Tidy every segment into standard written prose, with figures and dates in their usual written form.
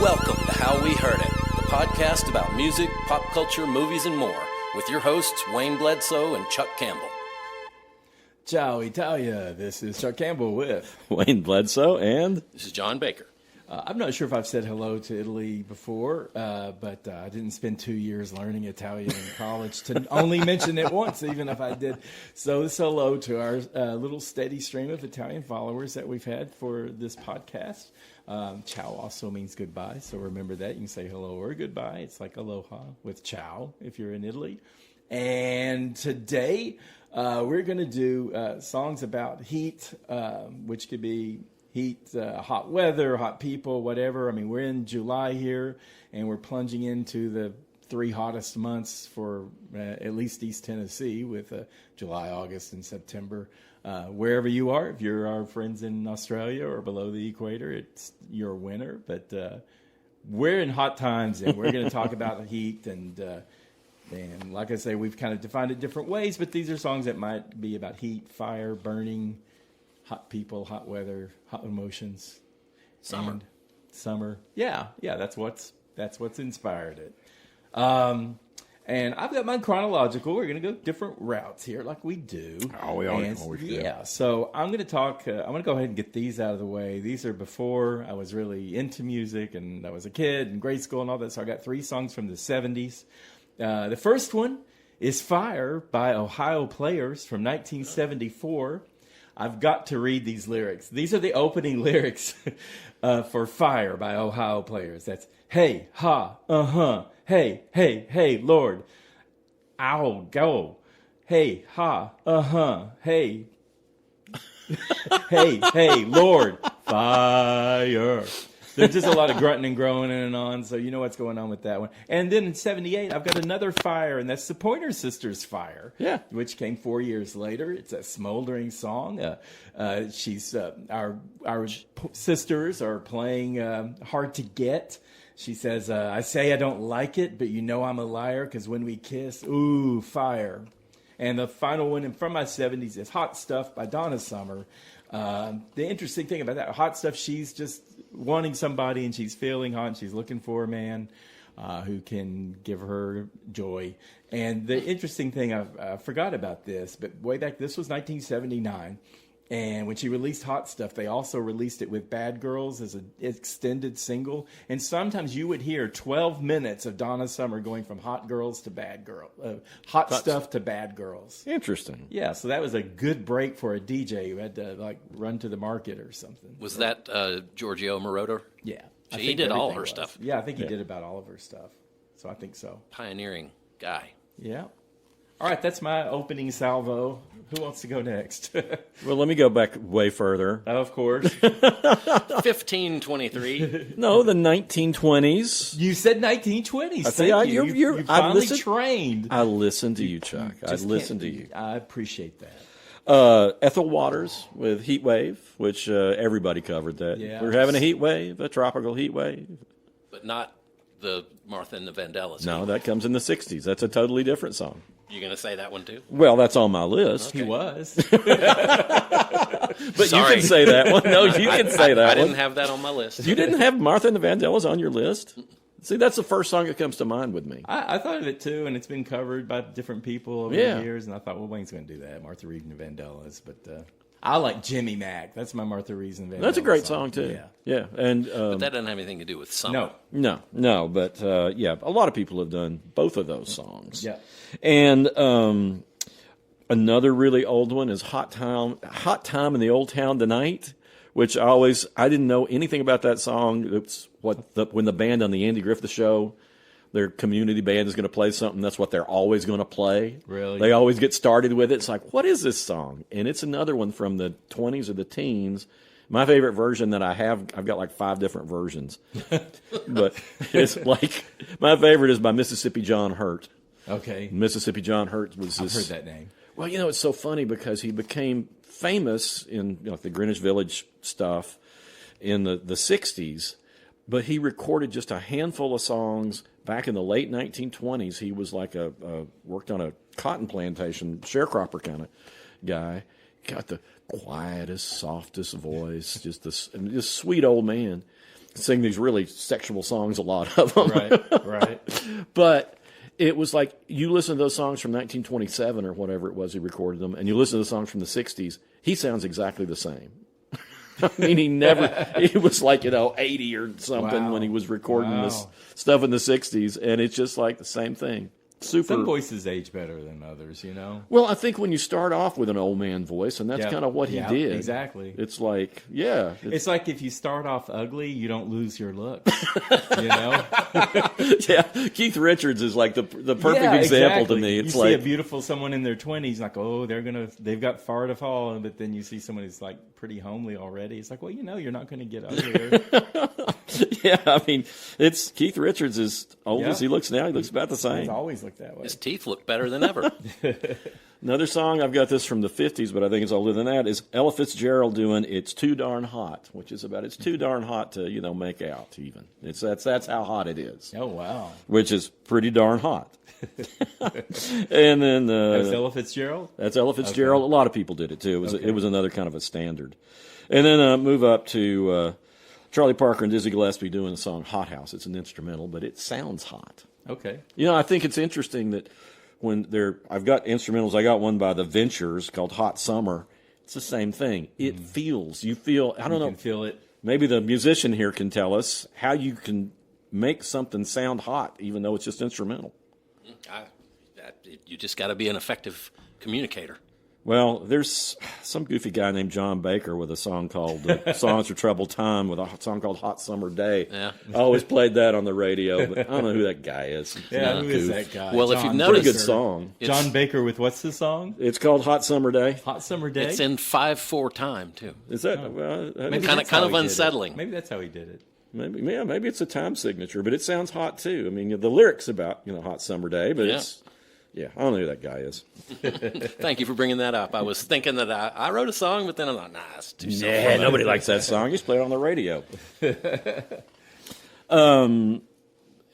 Welcome to How We Heard It, the podcast about music, pop culture, movies, and more, with your hosts, Wayne Bledsoe and Chuck Campbell. Ciao Italia, this is Chuck Campbell with Wayne Bledsoe, and This is John Baker. I'm not sure if I've said hello to Italy before, but I didn't spend 2 years learning Italian in college to only mention it once, even if I did. So hello to our little steady stream of Italian followers that we've had for this podcast. Ciao also means goodbye, so remember that. You can say hello or goodbye. It's like aloha with ciao if you're in Italy. And today we're going to do songs about heat, which could be heat, hot weather, hot people, whatever. I mean, we're in July here, and we're plunging into the 3 hottest months for at least East Tennessee with July, August, and September. Wherever you are, if you're our friends in Australia or below the equator, it's your winter. But we're in hot times, and we're going to talk about the heat. And like I say, we've kind of defined it different ways, but these are songs that might be about heat, fire, burning, hot people, hot weather, hot emotions. Summer. Yeah, that's what's inspired it. And I've got mine chronological. We're going to go different routes here like we do. Oh, we always do. Yeah, so I'm going to talk, I'm going to go ahead and get these out of the way. These are before I was really into music and I was a kid in grade school and all that. So I got 3 songs from the 70s. The first one is Fire by Ohio Players from 1974. I've got to read these lyrics. These are the opening lyrics for Fire by Ohio Players. That's, hey, ha, uh-huh, hey, hey, hey, Lord, I'll go. Hey, ha, uh-huh, hey, hey, hey, Lord, fire. There's just a lot of grunting and groaning and on, so you know what's going on with that one. And then in 78, I've got another Fire, and that's the Pointer Sisters' Fire, which came 4 years later. It's a smoldering song. Our sisters are playing Hard to Get. She says, I say I don't like it, but you know I'm a liar, because when we kiss, ooh, fire. And the final one from my 70s is Hot Stuff by Donna Summer. The interesting thing about that, Hot Stuff, she's just wanting somebody and she's feeling hot and she's looking for a man who can give her joy. And the interesting thing, I forgot about this, but way back, this was 1979. And when she released Hot Stuff, they also released it with Bad Girls as an extended single. And sometimes you would hear 12 minutes of Donna Summer going from Hot Girls to Bad Girl, Hot Stuff to Bad Girls. Interesting. Yeah, so that was a good break for a DJ who had to run to the market or something. Was that Giorgio Moroder? Yeah. He did all her stuff. Yeah, I think he did about all of her stuff. So I think so. Pioneering guy. Yeah. All right, that's my opening salvo. Who wants to go next? Well, let me go back way further. Of course. 1523. No, the 1920s. You said 1920s. Thank you. You finally trained. I listened to you, Chuck. I listened to you. I appreciate that. Ethel Waters with Heat Wave, which everybody covered that. Yeah. We're having a heat wave, a tropical heat wave. But not the Martha and the Vandellas. No, that comes in the 60s. That's a totally different song. You going to say that one too? Well, that's on my list. Okay. He was. But Sorry. you can say that one. No, you can say that one. I didn't have that on my list. You didn't have Martha and the Vandellas on your list? See, that's the first song that comes to mind with me. I thought of it too, and it's been covered by different people over the years, and I thought, well, Wayne's going to do that, Martha Reed and the Vandellas. But I like Jimmy Mack. That's my Martha Reed and Vandellas. That's a great song too. Yeah. And but that doesn't have anything to do with summer. No. But a lot of people have done both of those songs. Yeah. And another really old one is Hot Time in the Old Town Tonight, which I didn't know anything about that song. It's when the band on the Andy Griffith Show, their community band is going to play something, that's what they're always going to play. Really? They always get started with it. It's like, what is this song? And it's another one from the 20s or the teens. My favorite version that I've got like 5 different versions. But it's like, my favorite is by Mississippi John Hurt. Okay. Mississippi John Hurt was this. I've heard that name. Well, it's so funny because he became famous in the Greenwich Village stuff in the 60s, but he recorded just a handful of songs back in the late 1920s. He was like worked on a cotton plantation, sharecropper kind of guy. Got the quietest, softest voice, just sweet old man. sing these really sexual songs, a lot of them. Right. But it was like you listen to those songs from 1927 or whatever it was he recorded them, and you listen to the songs from the 60s, he sounds exactly the same. I mean, he was like, 80 or something when he was recording this stuff in the 60s, and it's just like the same thing. Super. Some voices age better than others, Well, I think when you start off with an old man voice, and that's kind of what he did. Exactly. It's like, It's like if you start off ugly, you don't lose your look. Yeah, Keith Richards is like the perfect example to me. It's you like see a beautiful someone in their 20s, like, oh, they've got far to fall, but then you see someone who's like pretty homely already. It's like, well, you're not going to get uglier. Yeah, I mean, it's Keith Richards as old as he looks now. He looks about the same. He's always looked that way. His teeth look better than ever. Another song, I've got this from the 50s, but I think it's older than that, is Ella Fitzgerald doing It's Too Darn Hot, which is about it's too darn hot to, make out even. That's how hot it is. Oh, wow. Which is pretty darn hot. And then... That's Ella Fitzgerald? That's Ella Fitzgerald. Okay. A lot of people did it, too. It was another kind of a standard. And then move up to Charlie Parker and Dizzy Gillespie doing the song Hot House. It's an instrumental, but it sounds hot. Okay. I think it's interesting that when I've got instrumentals. I got one by the Ventures called Hot Summer. It's the same thing. It feels. You feel. I don't know. You can feel it. Maybe the musician here can tell us how you can make something sound hot, even though it's just instrumental. You just got to be an effective communicator. Well, there's some goofy guy named John Baker with a song called Songs for Troubled Time with a song called Hot Summer Day. Yeah. I always played that on the radio, but I don't know who that guy is. Yeah, who is that guy? Well, John if you've noticed... Pretty good song. John Baker with what's the song? It's called Hot Summer Day. Hot Summer Day? It's in 5/4 time, too. Is that... Well, Kind of unsettling. Maybe that's how he did it. Maybe it's a time signature, but it sounds hot, too. I mean, the lyrics about, Hot Summer Day, but it's... Yeah, I don't know who that guy is. Thank you for bringing that up. I was thinking that I wrote a song, but then I'm like, nah, it's too simple. Yeah, nobody likes that song. Just play it on the radio. And,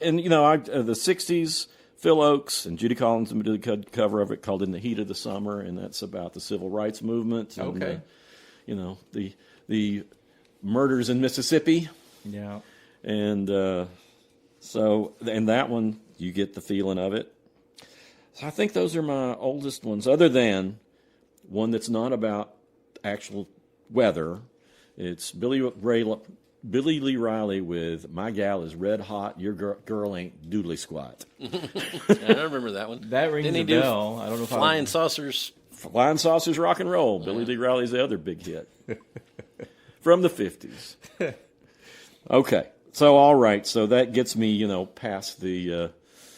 the 60s, Phil Oakes and Judy Collins did a cover of it called In the Heat of the Summer, and that's about the civil rights movement. And, okay. The murders in Mississippi. Yeah. And and that one, you get the feeling of it. So I think those are my oldest ones, other than one that's not about actual weather. It's Billy Lee Riley with My Gal is Red Hot, Your Girl Ain't Doodly Squat. I remember that one. That rings a bell. I don't know if Flying Saucers. Flying Saucers Rock and Roll. Yeah. Billy Lee Riley's the other big hit. From the 50s. Okay. So, all right. So that gets me, past the...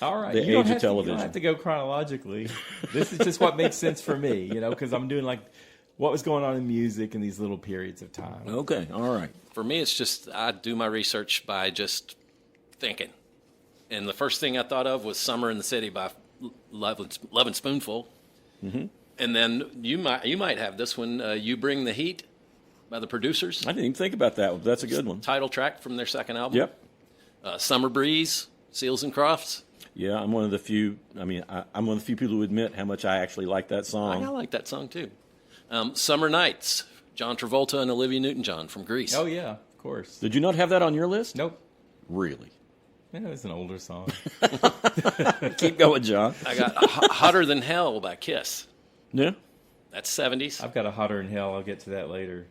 All right. The age of television. You don't have to go chronologically. This is just what makes sense for me, because I'm doing like what was going on in music in these little periods of time. Okay. All right. For me, it's just I do my research by just thinking. And the first thing I thought of was Summer in the City by Love and Spoonful. Mm-hmm. And then you might have this one, You Bring the Heat by the Producers. I didn't even think about that. That's a good one. Title track from their second album. Yep. Summer Breeze, Seals and Crofts. Yeah, I'm one of the few. I'm one of the few people who admit how much I actually like that song. I like that song too. Summer Nights, John Travolta and Olivia Newton-John from Grease. Oh yeah, of course. Did you not have that on your list? Nope. Really? Yeah, it's an older song. Keep going, John. I got Hotter Than Hell by Kiss. Yeah. That's 70s. I've got a Hotter Than Hell. I'll get to that later.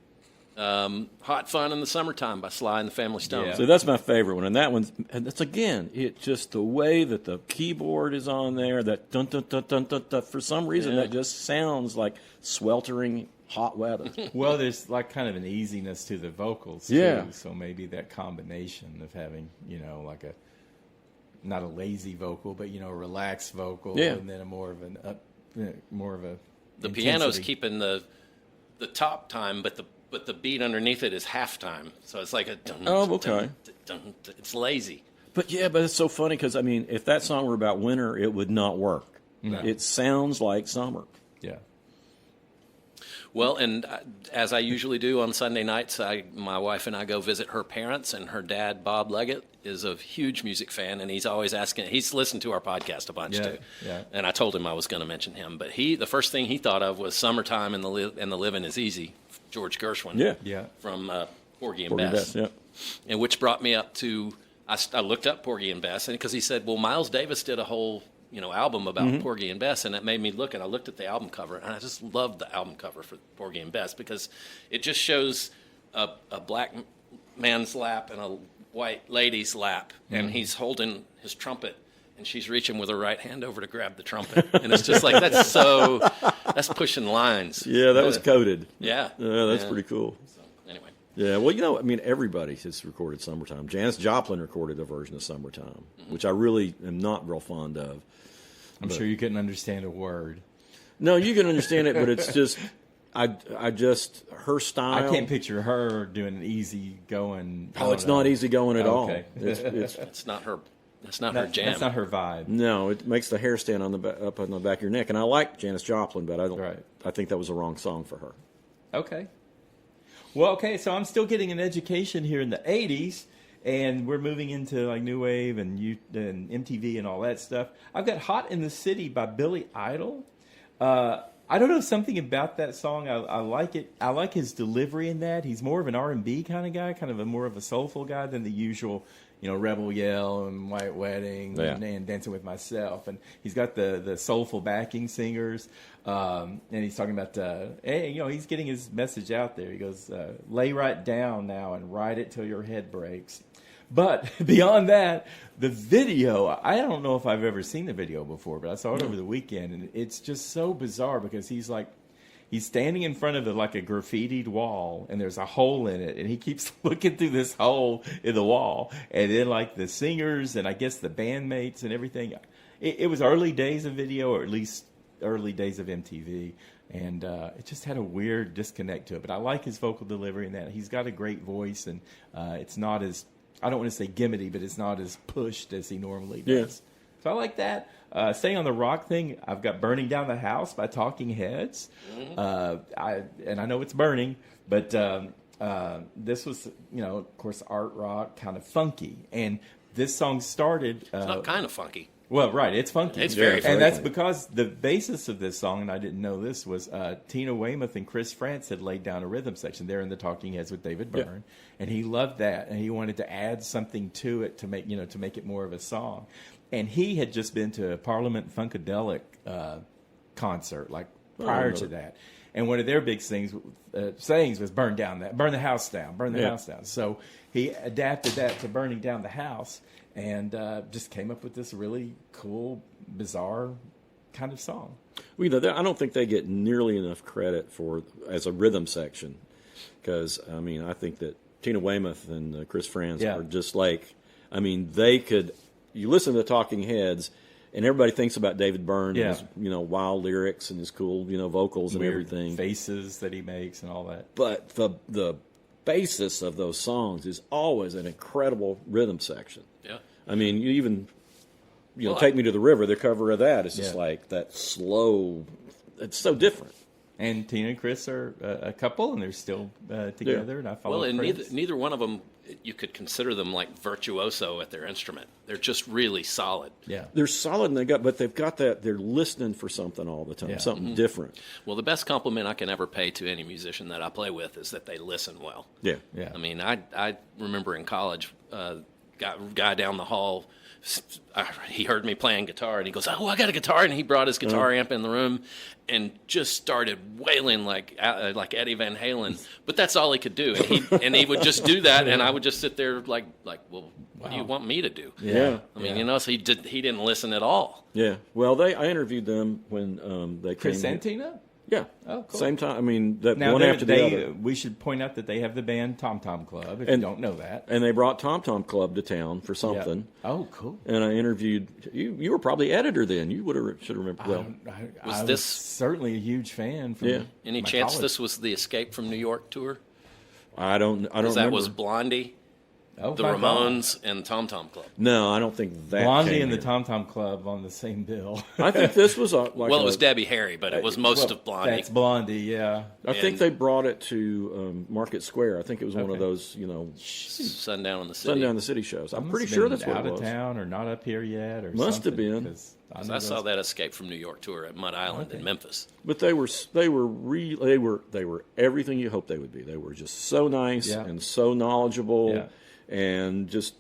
Hot Fun in the Summertime by Sly and the Family Stone. Yeah. So that's my favorite one, and that one's it just the way that the keyboard is on there, that dun dun dun dun dun, dun for some reason that just sounds like sweltering hot weather. Well, there's like kind of an easiness to the vocals too, so maybe that combination of having like a not a lazy vocal, but a relaxed vocal, and then a more of a the intensity. piano's keeping the top time, but the beat underneath it is halftime, so it's like a dun, okay. Dun, dun, it's lazy. But it's so funny because if that song were about winter, it would not work. No. It sounds like summer. Yeah. Well, and as I usually do on Sunday nights, my wife and I go visit her parents, and her dad, Bob Leggett, is a huge music fan, and he's always asking. He's listened to our podcast a bunch too, and I told him I was going to mention him. But the first thing he thought of was "Summertime and the Living Is Easy," George Gershwin, yeah, from Porgy and Porgy Bess. Yeah. and which brought me up to, I looked up Porgy and Bess, and because he said, well, Miles Davis did a whole album about Porgy and Bess, and that made me look, and I looked at the album cover, and I just loved the album cover for Porgy and Bess because it just shows a black man's lap and a white lady's lap, and he's holding his trumpet, and she's reaching with her right hand over to grab the trumpet, and it's just like that's pushing lines. Yeah, that was coded. Yeah, that's pretty cool. So, anyway, yeah, well, I mean, everybody has recorded "Summertime." Janis Joplin recorded a version of "Summertime," which I really am not real fond of. I'm sure you couldn't understand a word. No, you can understand it, but it's just, I just her style. I can't picture her doing an easy going. Oh, it's not easy going at all. Okay. it's not her. That's not her jam. That's not her vibe. No, it makes the hair stand up on the back of your neck. And I like Janis Joplin, but I don't. Right. I think that was the wrong song for her. Okay. Well, okay, so I'm still getting an education here in the 80s, and we're moving into like new wave and MTV and all that stuff. I've got "Hot in the City" by Billy Idol. I don't know, something about that song. I like it. I like his delivery in that. He's more of an R&B kind of guy, kind of more of a soulful guy than the usual, Rebel Yell and White Wedding and Dancing with Myself. And he's got the soulful backing singers. And he's talking about, he's getting his message out there. He goes, lay right down now and ride it till your head breaks. But beyond that, the video, I don't know if I've ever seen the video before, but I saw it over the weekend, and it's just so bizarre because he's standing in front of a graffitied wall, and there's a hole in it, and he keeps looking through this hole in the wall, and then the singers and I guess the bandmates and everything. It was early days of video, or at least early days of MTV, and it just had a weird disconnect to it. But I like his vocal delivery in that. He's got a great voice, and it's not as, I don't want to say gimmicky, but it's not as pushed as he normally does. Yeah. So I like that. Staying on the rock thing, I've got "Burning Down the House" by Talking Heads. I know it's burning, but this was, of course, art rock, kind of funky. And this song started... it's not kind of funky. Well, right, it's funky. It's very funky. And that's because the basis of this song, and I didn't know this, was Tina Weymouth and Chris Frantz had laid down a rhythm section there in the Talking Heads with David Byrne, and he loved that, and he wanted to add something to it to make it more of a song. And he had just been to a Parliament Funkadelic concert prior to that, and one of their big sayings was burn the house down. So he adapted that to "Burning Down the House." And just came up with this really cool, bizarre kind of song. Well, I don't think they get nearly enough credit as a rhythm section, because I think that Tina Weymouth and Chris Frantz are just they could. You listen to the Talking Heads, and everybody thinks about David Byrne, and his wild lyrics and his cool vocals and weird everything, faces that he makes and all that. But the basis of those songs is always an incredible rhythm section. Yeah. You even, Take Me to the River, the cover of that is just that slow, it's so different. And Tina and Chris are a couple, and they're still together, and I follow Well, and neither one of them, you could consider them virtuoso at their instrument. They're just really solid. Yeah. They're solid, and they've got that, they're listening for something all the time, something different. Well, the best compliment I can ever pay to any musician that I play with is that they listen well. Yeah. Yeah. I remember in college, guy down the hall, he heard me playing guitar, and he goes, "Oh, I got a guitar," and he brought his guitar amp in the room and just started wailing like Eddie Van Halen. But that's all he could do, and he would just do that, and I would just sit there well, what do you want me to do? Yeah. So he didn't listen at all. Yeah. Well, I interviewed them when they Chris came. and Tina? Yeah. Oh, cool. Same time. That Now, one after the other. we should point out that they have the band Tom Tom Club, if you don't know that. And they brought Tom Tom Club to town for something. Yeah. Oh, cool. And I interviewed you. You were probably editor then. You should remember. Well, I was certainly a huge fan. From Any my chance college. this was the Escape from New York tour? I don't remember. That was Blondie, the Ramones, and Tom Tom Club. No, I don't think that. Blondie came and the here. Tom Tom Club on the same bill. I think this was it was Debbie Harry, but it was most of Blondie. That's Blondie, yeah. I think they brought it to Market Square. I think it was one of those, Sundown in the City. Sundown in the City shows. I'm pretty sure that's what out it was. of town or not up here yet, or Must have something, been. 'cause I saw that Escape from New York tour at Mud Island in Memphis. But they were everything you hoped they would be. They were just so nice and so knowledgeable, and just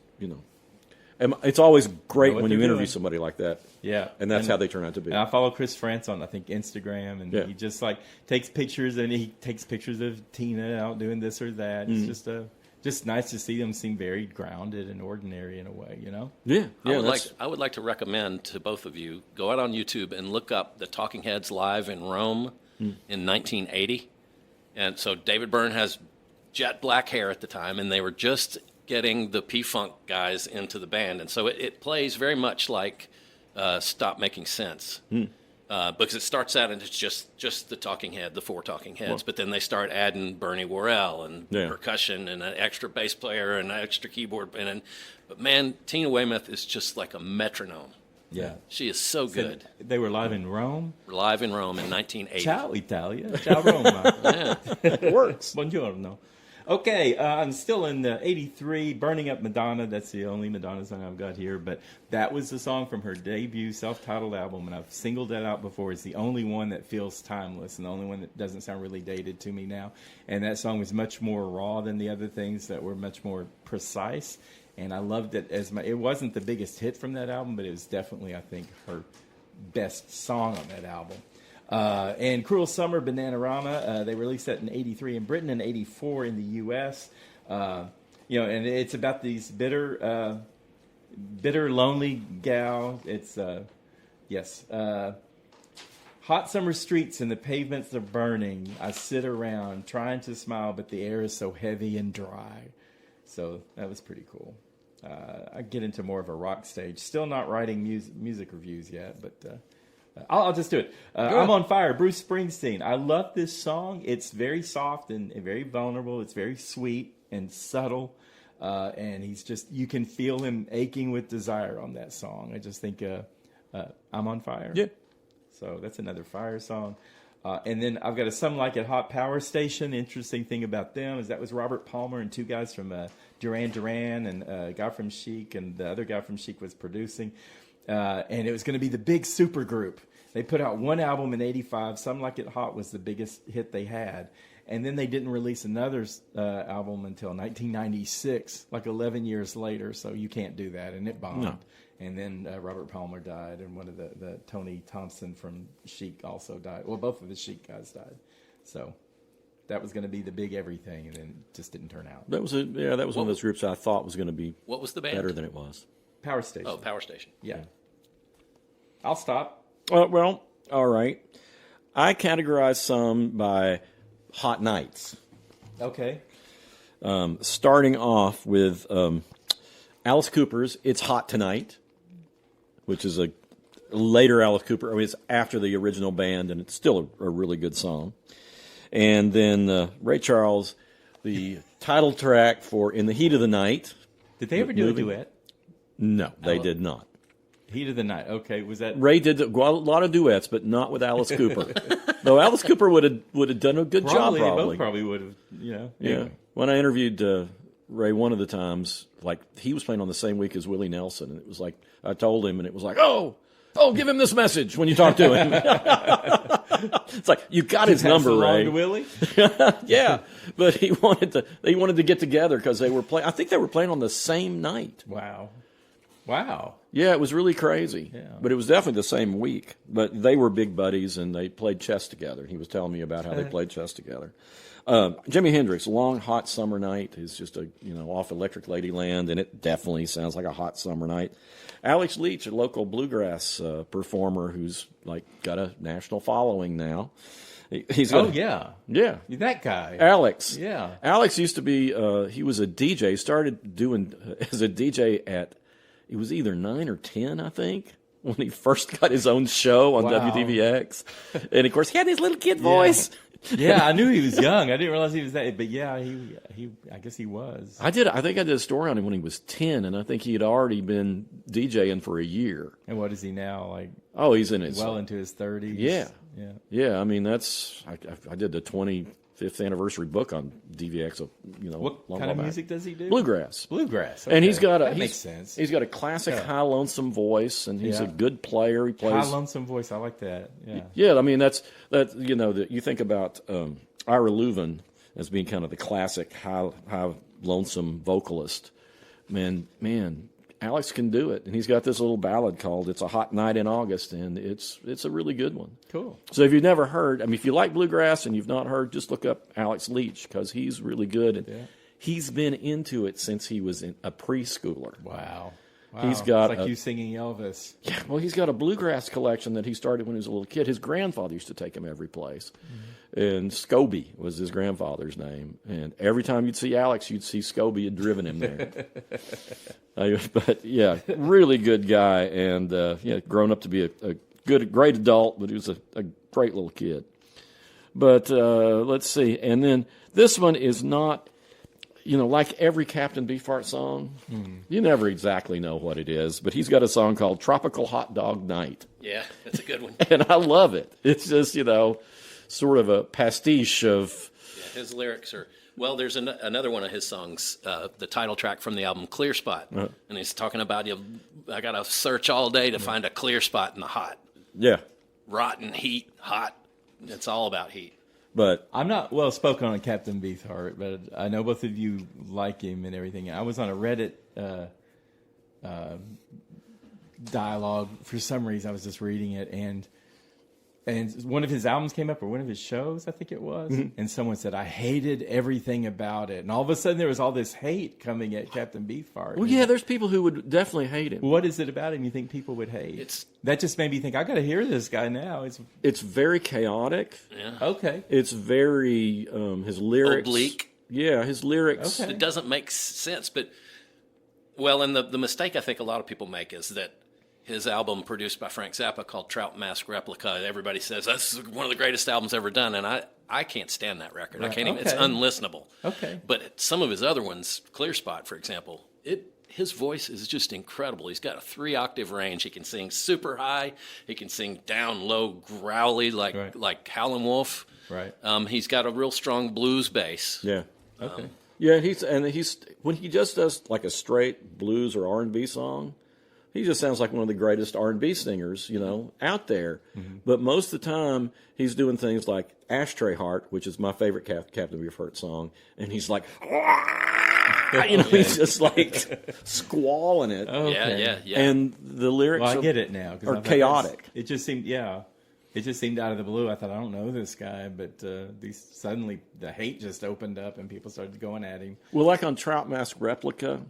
and it's always great when you interview somebody like that. Yeah, and that's how they turn out to be. And I follow Chris France on, I think, Instagram, and he just takes pictures, and he takes pictures of Tina out doing this or that. It's just nice to see them seem very grounded and ordinary in a way, Yeah. I would like to recommend to both of you, go out on YouTube and look up the Talking Heads live in Rome in 1980. And so David Byrne has jet black hair at the time, and they were just getting the P-Funk guys into the band. And so it plays very much like Stop Making Sense. Because it starts out and it's just the Talking Head, the 4 Talking Heads, but then they start adding Bernie Worrell and percussion and an extra bass player and an extra keyboard. But man, Tina Weymouth is just like a metronome. Yeah. She is so good. They were live in Rome? Live in Rome in 1980. Ciao, Italia. Ciao, Roma. Yeah. Works. Buongiorno. Okay, I'm still in the 83, Burning Up Madonna. That's the only Madonna song I've got here. But that was the song from her debut self-titled album, and I've singled that out before. It's the only one that feels timeless and the only one that doesn't sound really dated to me now. And that song was much more raw than the other things that were much more precise. And I loved it. It wasn't the biggest hit from that album, but it was definitely, I think, her best song on that album. And Cruel Summer, Bananarama, they released that in 83 in Britain and 84 in the U.S. And it's about these bitter, lonely gal. It's, hot summer streets and the pavements are burning. I sit around trying to smile, but the air is so heavy and dry. So that was pretty cool. I get into more of a rock stage. Still not writing music reviews yet, but... I'll just do it. I'm on Fire, Bruce Springsteen. I love this song. It's very soft and very vulnerable. It's very sweet and subtle. And you can feel him aching with desire on that song. I just think I'm on Fire. Yeah. So that's another Fire song. And then I've got a Some Like It Hot Power Station. Interesting thing about them is that was Robert Palmer and 2 guys from Duran Duran, and a guy from Chic, and the other guy from Chic was producing. And it was going to be the big super group. They put out one album in 85. Some Like It Hot was the biggest hit they had. And then they didn't release another album until 1996, like 11 years later. So you can't do that. And it bombed. No. And then Robert Palmer died. And one of the Tony Thompson from Chic also died. Well, both of the Chic guys died. So that was going to be the big everything. And then it just didn't turn out. That was one of those groups I thought was going to be what was the band? Better than it was. Power Station. Oh, Power Station. Yeah. I'll stop. Well, all right. I categorize some by hot nights. Okay. Starting off with Alice Cooper's It's Hot Tonight, which is a later Alice Cooper. I mean, it's after the original band, and it's still a really good song. And then Ray Charles, the title track for In the Heat of the Night. Did they ever do a duet? No, they did not. Heat of the Night. Okay, was that Ray did a lot of duets, but not with Alice Cooper. Though Alice Cooper would have done a good job. They both probably would have. Anyway. Yeah. When I interviewed Ray one of the times, like he was playing on the same week as Willie Nelson, and it was like I told him, and it was like, oh, give him this message when you talk to him. It's like you got his number, Ray. To Willie? Yeah, but they wanted to get together because they were playing. I think they were playing on the same night. Wow. Yeah, it was really crazy. Yeah. But it was definitely the same week. But they were big buddies, and they played chess together. He was telling me about how they played chess together. Jimi Hendrix, Long Hot Summer Night is just off Electric Ladyland, and it definitely sounds like a hot summer night. Alex Leach, a local bluegrass performer who's got a national following now. Yeah. That guy. Alex. Yeah. Alex used to be, he was a DJ, started doing as a DJ at, it was either 9 or 10, I think, when he first got his own show on WDVX. And, of course, he had his little kid voice. Yeah, I knew he was young. I didn't realize he was that. But, yeah, I guess he was. I think I did a story on him when he was 10, and I think he had already been DJing for a year. And what is he now? Oh, he's in his... Well into his 30s. Yeah. I mean, I did the 20 5th anniversary book on DVX. What kind of music does he do? Bluegrass. Bluegrass. And he's okay. got That makes sense. He's got a classic high lonesome voice, and he's Yeah. a good player. He plays High lonesome voice. I like that. Yeah. Yeah, I mean that you think about Ira Leuven as being kind of the classic high lonesome vocalist. Man, Alex can do it, and he's got this little ballad called "It's a Hot Night in August," and it's a really good one. Cool. So if you've never heard, I mean, if you like bluegrass and you've not heard, just look up Alex Leach because he's really good, and he's been into it since he was a preschooler. Wow. He's got it's like you singing Elvis. Yeah, well, he's got a bluegrass collection that he started when he was a little kid. His grandfather used to take him every place. And Scobie was his grandfather's name. And every time you'd see Alex, you'd see Scobie had driven him there. But, yeah, really good guy. And, grown up to be a great adult, but he was a great little kid. But let's see. And then this one is not... like every Captain Beefheart song, you never exactly know what it is, but he's got a song called Tropical Hot Dog Night. Yeah, that's a good one. And I love it. It's just, sort of a pastiche of... Yeah, his lyrics are... Well, there's another one of his songs, the title track from the album Clear Spot. And he's talking about, I got to search all day to find a clear spot in the hot. Yeah. Rotten, heat, hot. It's all about heat. But I'm not well spoken on Captain Beefheart, but I know both of you like him and everything. I was on a Reddit dialogue for some reason. I was just reading it, and one of his albums came up, or one of his shows, I think it was, and someone said, I hated everything about it. And all of a sudden there was all this hate coming at Captain Beefheart. well, yeah, there's people who would definitely hate him. What is it about him you think people would hate? That just made me think, I got to hear this guy now. It's very chaotic. Yeah. Okay. It's very his lyrics oblique. Yeah, his lyrics. Okay. It doesn't make sense, but and the mistake I think a lot of people make is that his album produced by Frank Zappa called Trout Mask Replica, everybody says that's one of the greatest albums ever done, and I can't stand that record. Right. I can't even. Okay. It's unlistenable. Okay. But some of his other ones, Clear Spot, for example, his voice is just incredible. He's got a 3-octave range. He can sing super high. He can sing down low, growly like Howlin' Wolf. Right. He's got a real strong blues bass. Yeah. Okay. Yeah, he's when he just does like a straight blues or R&B song, he just sounds like one of the greatest R&B singers, out there. Mm-hmm. But most of the time, he's doing things like Ashtray Heart, which is my favorite Captain Beefheart song, and he's like, he's just like squalling it. Okay. Yeah. And the lyrics I get it now. Are chaotic. It just seemed, it just seemed out of the blue. I thought, I don't know this guy, but suddenly the hate just opened up and people started going at him. Well, like on Trout Mask Replica,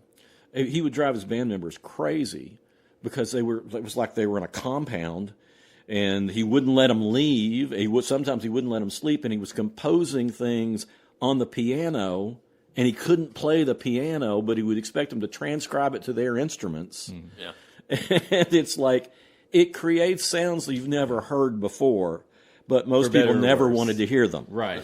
he would drive his band members crazy because it was like they were in a compound, and he wouldn't let them leave. Sometimes he wouldn't let them sleep, and he was composing things on the piano, and he couldn't play the piano, but he would expect them to transcribe it to their instruments. Yeah. And it's like, it creates sounds that you've never heard before, but most For better people or never worse. wanted to hear them. Right.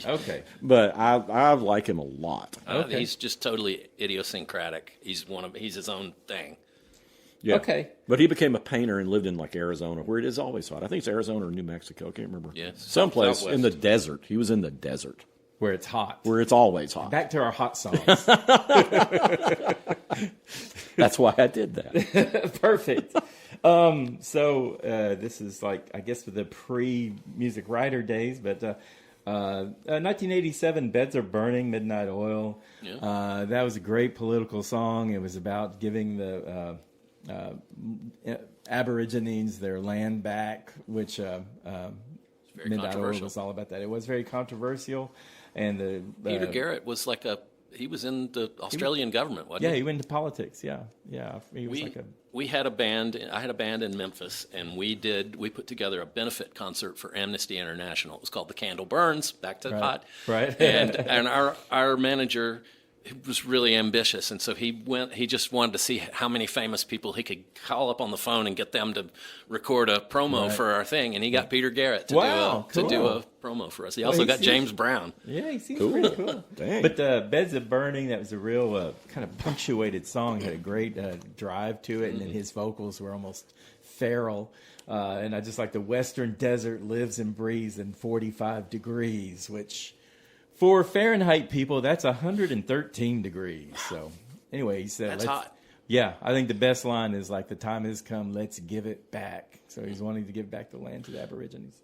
Okay. But I like him a lot. Okay. He's just totally idiosyncratic. He's his own thing. Yeah. Okay. But he became a painter and lived in like Arizona, where it is always hot. I think it's Arizona or New Mexico. I can't remember. Yeah. Someplace Southwest. in the desert. He was in the desert, Where it's hot. where it's always hot. Back to our hot songs. That's why I did that. Perfect. So this is like, I guess, for the pre-music writer days, but 1987, Beds Are Burning, Midnight Oil. Yeah. That was a great political song. It was about giving the Aborigines their land back, which Midnight Oil was all about that. It was very controversial. And Peter Garrett was he was in the Australian government, wasn't he? Yeah, he went into politics. Yeah. He was We had a band. I had a band in Memphis, and we put together a benefit concert for Amnesty International. It was called The Candle Burns. Back to the pot. Right. And our manager was really ambitious, and so he just wanted to see how many famous people he could call up on the phone and get them to record a promo for our thing. And he got Peter Garrett to do a promo for us. He also got James Brown. Yeah, he seems pretty cool. Dang. But Beds of Burning, that was a real kind of punctuated song. Had a great drive to it, and then his vocals were almost feral. And I just like the Western desert lives and breathes in 45 degrees, which For Fahrenheit people, that's 113 degrees. So anyway, he said, That's hot. Yeah, I think the best line is like, the time has come, let's give it back. So he's wanting to give back the land to the Aborigines.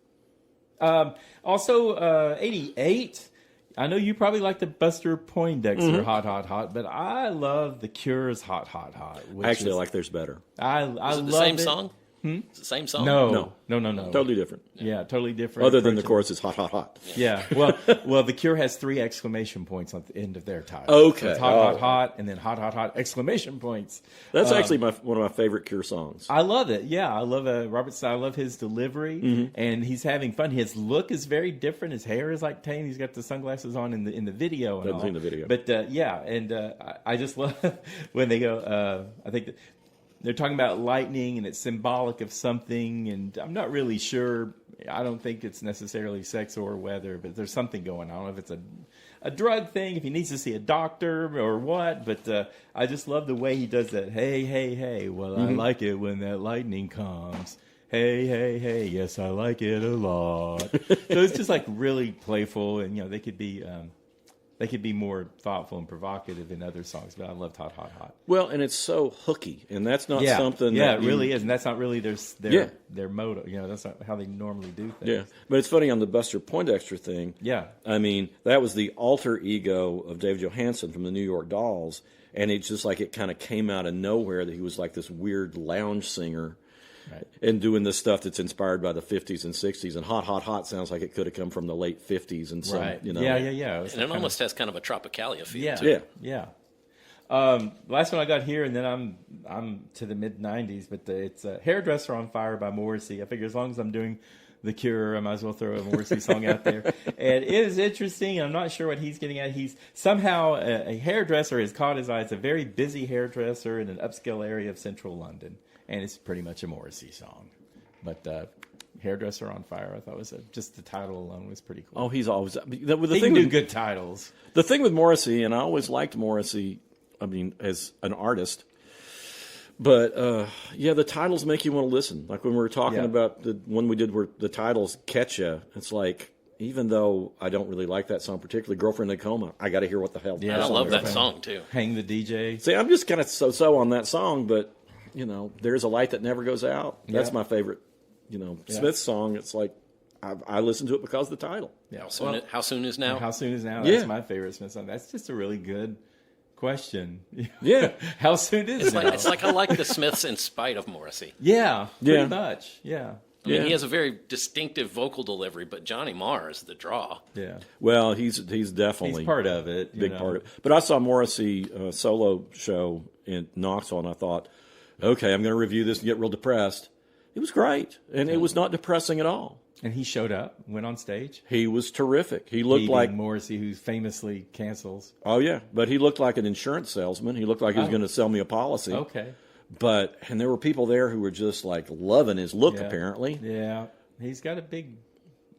Also, 88. I know you probably like the Buster Poindexter Hot, Hot, Hot, but I love the Cure's Hot, Hot, Hot. Actually, I like theirs better. I Is it love the same it. song? It's the same song? No. Totally different. Yeah, totally different. Other than the approach. chorus is hot, hot, hot. Yeah. Well, the Cure has 3 exclamation points on the end of their title. Okay. So it's hot, hot, hot, and then hot, hot, hot, exclamation points. That's actually one of my favorite Cure songs. I love it. Yeah, I love Robert Stein. I love his delivery, and he's having fun. His look is very different. His hair is like tame. He's got the sunglasses on in the video. And Haven't all. seen the video. But I just love when they go. I think that they're talking about lightning, and it's symbolic of something. And I'm not really sure. I don't think it's necessarily sex or weather, but there's something going on. I don't know if it's a drug thing, if he needs to see a doctor or what, but I just love the way he does that. Hey, hey, hey, well, I like it when that lightning comes. Hey, hey, hey, yes, I like it a lot. So it's just like really playful, and they could be more thoughtful and provocative in other songs, but I loved Hot, Hot, Hot. Well, and it's so hooky, and that's not something Yeah, that it really is, and that's not really their motto. That's not how they normally do things. Yeah, but it's funny on the Buster Poindexter thing. Yeah. I mean, that was the alter ego of David Johansen from the New York Dolls, and it's just like it kind of came out of nowhere that he was like this weird lounge singer. Right. And doing this stuff that's inspired by the 50s and 60s. And Hot, Hot, Hot sounds like it could have come from the late 50s and some, Right. Yeah. Yeah. And it almost has kind of a Tropicalia feel, too. Yeah. Yeah. Last one I got here, and then I'm to the mid '90s, but it's "Hairdresser on Fire" by Morrissey. I figure as long as I'm doing The Cure, I might as well throw a Morrissey song out there. And it is interesting. I'm not sure what he's getting at. He's somehow a hairdresser has caught his eye. It's a very busy hairdresser in an upscale area of central London, and it's pretty much a Morrissey song. But "Hairdresser on Fire," I thought was just the title alone was pretty cool. Oh, he's always... He can do good titles. The thing with Morrissey, and I always liked Morrissey, I mean, as an artist, but, the titles make you want to listen. Like when we were talking about the one we did where the titles catch you, it's like, even though I don't really like that song, particularly "Girlfriend in a Coma," I got to hear what the hell. I love that song, too. Hang the DJ. See, I'm just kind of so on that song, but, "There's a Light That Never Goes Out." That's my favorite, Smith song. It's like, I listen to it because of the title. Yeah. How Soon Is Now? How Soon Is Now? Yeah. That's my favorite Smith song. That's just a really good question. Yeah. How soon is it? It's like I like the Smiths in spite of Morrissey. Yeah, pretty Yeah. much. Yeah. I mean, he has a very distinctive vocal delivery, but Johnny Marr is the draw. Yeah. Well, he's definitely He's part of it. big part of it. But I saw Morrissey solo show in Knoxville, and I thought, okay, I'm going to review this and get real depressed. It was great, and it was not depressing at all. And he showed up, went on stage. He was terrific. He looked like Morrissey, who famously cancels. Oh yeah, but he looked like an insurance salesman. He looked like he was going to sell me a policy. Okay. And there were people there who were just like loving his look. Yeah. Apparently, Yeah. He's got a big,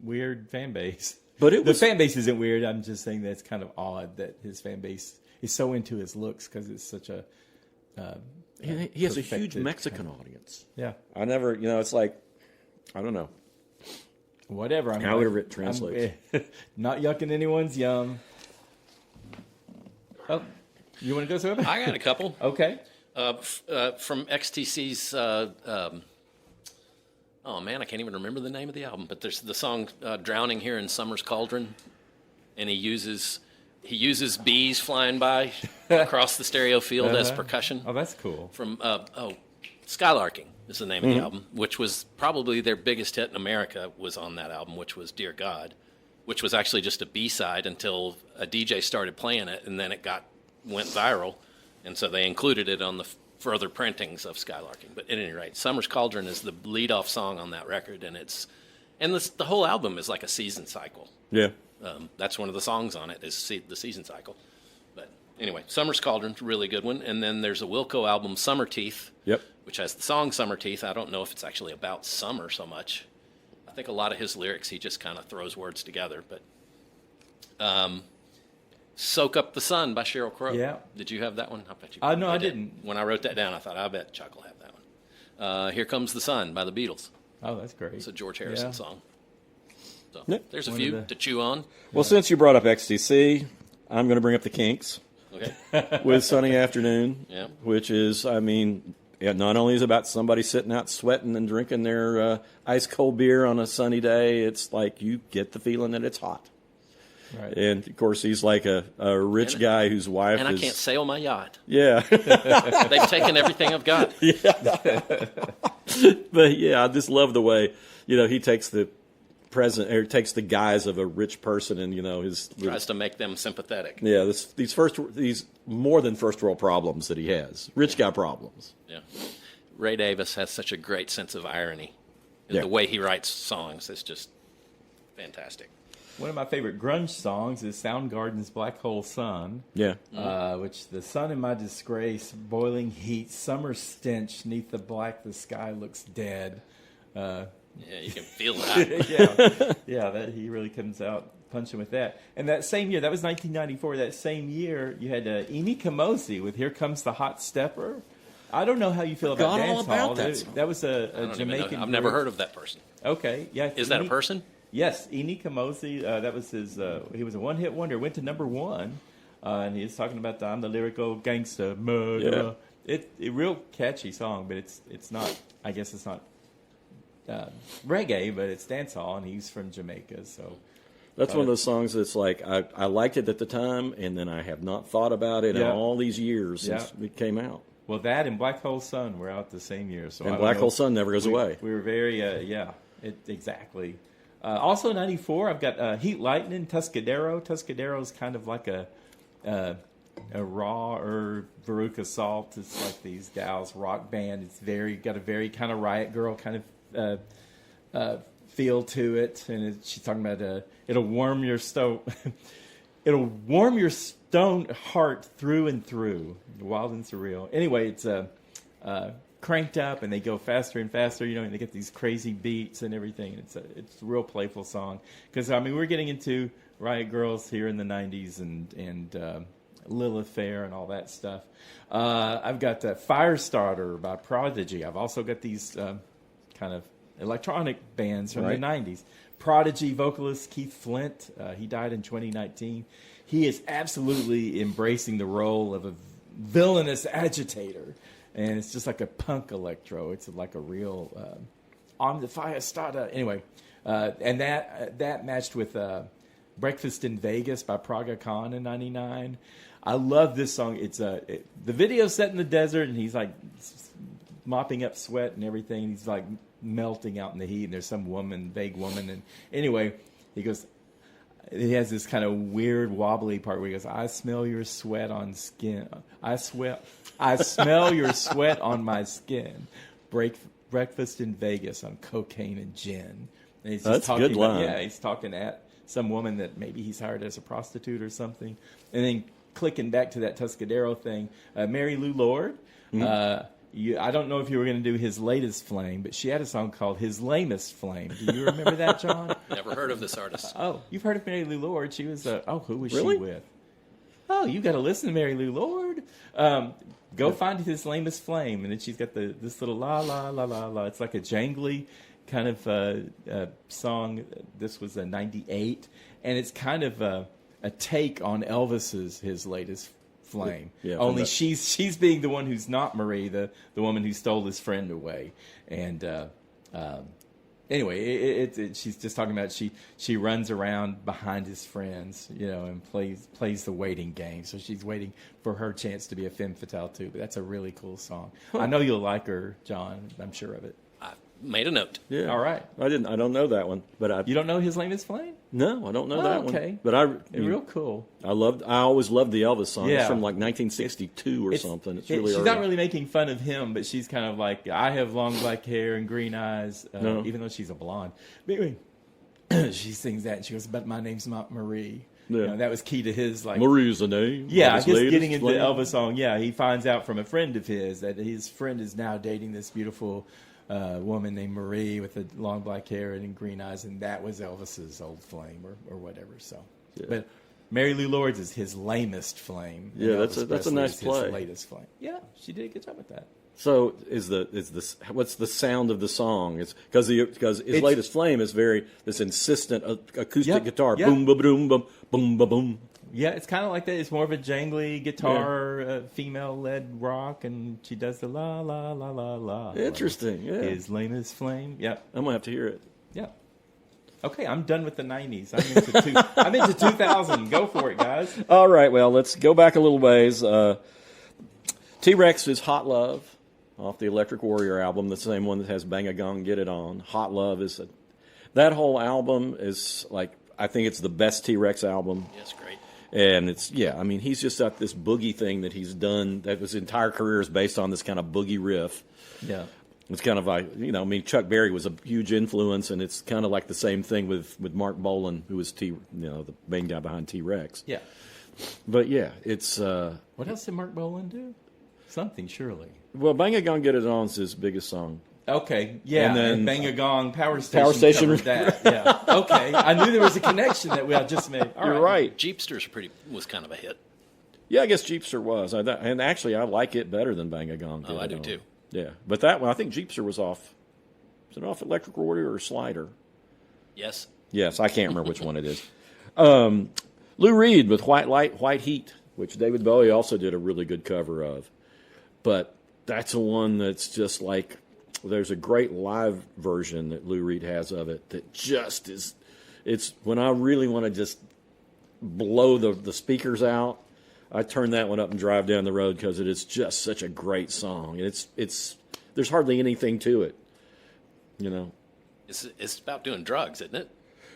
weird fan base. But the fan base isn't weird. I'm just saying that it's kind of odd that his fan base is so into his looks because it's such a. he has a huge Mexican audience. Yeah. I never, it's like, I don't know. Whatever. However it translates. Not yucking anyone's yum. Oh, you want to go through it? I got a couple. Okay. From XTC's, oh man, I can't even remember the name of the album, but there's the song "Drowning Here in Summer's Cauldron," and he uses bees flying by across the stereo field as percussion. Oh, that's cool. From Skylarking is the name of the album, which was probably their biggest hit in America, was on that album, which was "Dear God," which was actually just a B-side until a DJ started playing it, and then it went viral, and so they included it on the further printings of Skylarking. But at any rate, "Summer's Cauldron" is the lead-off song on that record, and the whole album is like a season cycle. Yeah. That's one of the songs on it is the season cycle. But anyway, "Summer's Cauldron's a really good one. And then there's a Wilco album, "Summer Teeth," Yep. which has the song "Summer Teeth." I don't know if it's actually about summer so much. I think a lot of his lyrics, he just kind of throws words together. But "Soak Up the Sun" by Sheryl Crow. Yeah. Did you have that one? I bet you. No, I didn't. When I wrote that down, I thought, I bet Chuck will have that one. "Here Comes the Sun" by the Beatles. Oh, that's great. It's a George Harrison Yeah. song. So Yeah. there's a One few of the- to chew on. Well, since you brought up XTC, I'm going to bring up the Kinks Okay. with Sunny Afternoon, Yeah. which is, I mean, it not only is about somebody sitting out sweating and drinking their ice cold beer on a sunny day, it's like you get the feeling that it's hot. Right. And of course, he's like a rich guy whose wife And I is. can't sail my yacht. Yeah. They've taken everything I've got. But yeah, I just love the way, he takes the takes the guise of a rich person and, his. Tries to make them sympathetic. Yeah, these more than first world problems that he has. Rich guy problems. Yeah. Ray Davis has such a great sense of irony. Yeah. The way he writes songs is just fantastic. One of my favorite grunge songs is Soundgarden's Black Hole Sun. Yeah. Which the sun in my disgrace, boiling heat, summer stench, neath the black the sky looks dead. Yeah, you can feel that. yeah, that he really comes out punching with that. And that same year, that was 1994. That same year, you had Amy Kamosi with "Here Comes the Hot Stepper." I don't know how you feel about Forgot all dance about hall. that song. That was I a don't even know. Jamaican. I've never group. heard of that person. Okay, yeah. Is that a person? Yes, Eni Kamosi. That was his. He was a one-hit wonder. Went to #1, and he's talking about I'm the lyrical gangster murderer. It real catchy song, but it's not. I guess it's not reggae, but it's dancehall, and he's from Jamaica. So That's one of those songs that's like, I liked it at the time, and then I have not thought about it in Yeah. all these years since it came out. well, that and Black Hole Sun were out the same year. So I And don't Black know. Hole Sun never goes away. We were very exactly. Also, '94, I've got Heat Lightning, Tuscadero. Tuscadero's kind of like a raw or Veruca Salt. It's like these gals rock band. It's got a very kind of Riot Girl kind of feel to it, and she's talking about it'll warm your it'll warm your stone heart through and through. Wild and surreal. Anyway, it's cranked up, and they go faster and faster. And they get these crazy beats and everything. It's a real playful song because we're getting into Riot Girls here in the '90s and Lilith Fair and all that stuff. I've got Firestarter by Prodigy. I've also got these kind of electronic bands from the '90s. Prodigy vocalist Keith Flint. He died in 2019. He is absolutely embracing the role of a villainous agitator. And it's just like a punk electro. It's like a real on the Firestarter. Anyway, and that matched with Breakfast in Vegas by Praga Khan in '99. I love this song. It's the video's set in the desert, and he's like mopping up sweat and everything. He's like melting out in the heat, and there's some vague woman. And anyway, he goes. He has this kind of weird wobbly part where he goes, "I smell your sweat on skin. I smell your sweat on my skin. Breakfast in Vegas on cocaine and gin." And he's just That's a talking good line. yeah, he's talking at some woman that maybe he's hired as a prostitute or something. And then clicking back to that Tuscadero thing, Mary Lou Lord. I don't know if you were going to do his latest flame, but she had a song called His Lamest Flame. Do you remember that, John? Never heard of this artist. Oh, you've heard of Mary Lou Lord. She was, who was Really? she with? Oh, you got to listen to Mary Lou Lord. Go find His Lamest Flame. And then she's got this little la, la, la, la, la. It's like a jangly kind of song. This was a '98. And it's kind of a take on Elvis's His Latest Flame. Yeah, Only she's being the one who's not Marie, the woman who stole his friend away. And anyway, she's just talking about she runs around behind his friends, and plays the waiting game. So she's waiting for her chance to be a femme fatale too. But that's a really cool song. I know you'll like her, John. I'm sure of it. I made a note. Yeah. All right. I don't know that one, but You don't know His Lamest Flame? no, I don't know that one. okay. But Real cool. I always loved the Elvis song. Yeah. It's from like 1962 or something. It's really she's early. not really making fun of him, but she's kind of like, I have long black hair and green eyes, even though she's a blonde. But anyway, she sings that, and she goes, "But my name's not Marie." Yeah. That was key to his like. Marie's the name. Yeah, I His guess latest getting into flame. Elvis song. Yeah, he finds out from a friend of his that his friend is now dating this beautiful woman named Marie with the long black hair and green eyes, and that was Elvis's old flame or whatever. So, but Mary Lou Lord's is His Lamest Flame. and Yeah, Elvis that's a Presley nice is play. His latest flame. Yeah, she did a good job with that. So what's the sound of the song? It's because his latest Flame is very this insistent acoustic guitar, boom ba boom boom boom ba boom. Yeah, it's kind of like that. It's more of a jangly guitar, female-led rock, and she does the la la la la la. Interesting. Yeah, his lamest flame. Yeah, I'm gonna have to hear it. Yeah. Okay, I'm done with the '90s. I'm into 2000. Go for it, guys. All right. Well, let's go back a little ways. T-Rex is Hot Love off the Electric Warrior album, the same one that has Bang a Gong, Get It On. Hot Love that whole album is like, I think it's the best T-Rex album. Yes, great. And he's just got this boogie thing that he's done, that his entire career is based on this kind of boogie riff. Yeah. It's kind of like, Chuck Berry was a huge influence, and it's kind of like the same thing with Mark Bolan, who was the main guy behind T-Rex. Yeah. But yeah, it's... what else did Mark Bolan do? Something, surely. Well, Bang a Gong, Get It On is his biggest song. Okay, yeah, and then Bang a Gong, Power Station covered that. Yeah, okay. I knew there was a connection that I just made. You're right. Jeepsters was kind of a hit. Yeah, I guess Jeepster was. And actually, I like it better than Bang a Gong. Oh, I do too. Yeah, but that one, I think Jeepster was off. Is it off Electric Warrior or Slider? Yes. Yes, I can't remember which one it is. Lou Reed with White Light, White Heat, which David Bowie also did a really good cover of. But that's a one that's just like, there's a great live version that Lou Reed has of it that just is, it's when I really want to just blow the speakers out, I turn that one up and drive down the road because it is just such a great song. It's there's hardly anything to it, It's about doing drugs, isn't it?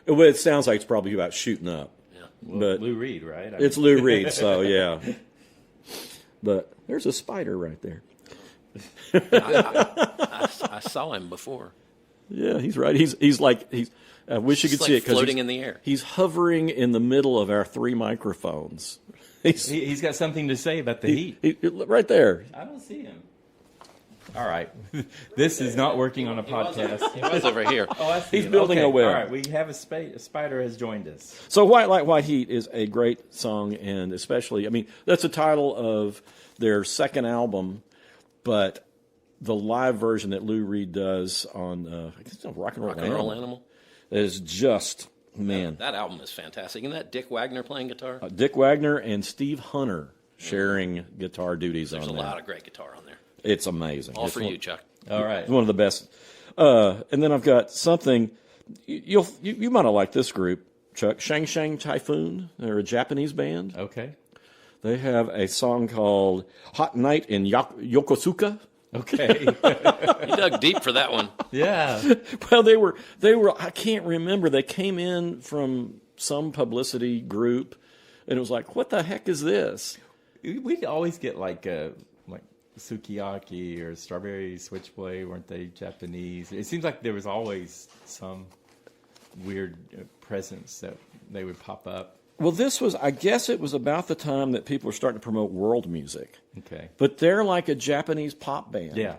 Well, it sounds like it's probably about shooting up. Yeah. Well, but Lou Reed, right? It's Lou Reed, so yeah. But there's a spider right there. I saw him before. Yeah, he's right. He's like I wish you could see it because floating in the air. He's hovering in the middle of our 3 microphones. He's got something to say about the heat. Right there. I don't see him. All right, this is not working on a podcast. He was over here. Oh, I see. He's building a web. All right, we have a spider has joined us. So White Light, White Heat is a great song, and especially, that's the title of their second album, but the live version that Lou Reed does on I guess it's on Rock and Roll Animal is just, man. That album is fantastic. Isn't that Dick Wagner playing guitar? Dick Wagner and Steve Hunter sharing guitar duties on there. There's a lot of great guitar on there. It's amazing. All for you, Chuck. All right. It's one of the best. And then I've got something, you might have liked this group, Chuck. Shang Shang Typhoon. They're a Japanese band. Okay. They have a song called Hot Night in Yokosuka. Okay. You dug deep for that one. Yeah. Well, they were. I can't remember. They came in from some publicity group, and it was like, what the heck is this? We'd always get like sukiyaki or strawberry switchblade. Weren't they Japanese? It seems like there was always some weird presence that they would pop up. Well, I guess it was about the time that people were starting to promote world music. Okay. But they're like a Japanese pop band. Yeah.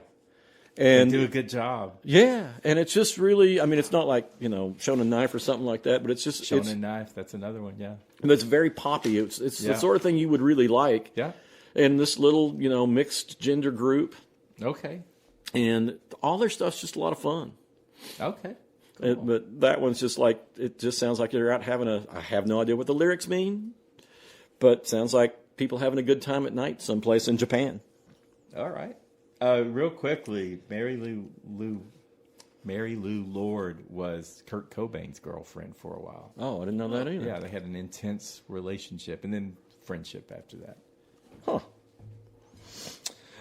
And they do a good job. Yeah. And it's just really, it's not like, Shonen Knife or something like that, but it's just. Shonen Knife, that's another one, yeah. And it's very poppy. It's the sort of thing you would really like. Yeah. And this little, mixed gender group. Okay. And all their stuff's just a lot of fun. Okay. Cool. But that one's just like, it just sounds like they're out having I have no idea what the lyrics mean, but sounds like people having a good time at night someplace in Japan. All right. Real quickly, Mary Lou Lord was Kurt Cobain's girlfriend for a while. Oh, I didn't know that either. Yeah, they had an intense relationship and then friendship after that. Huh.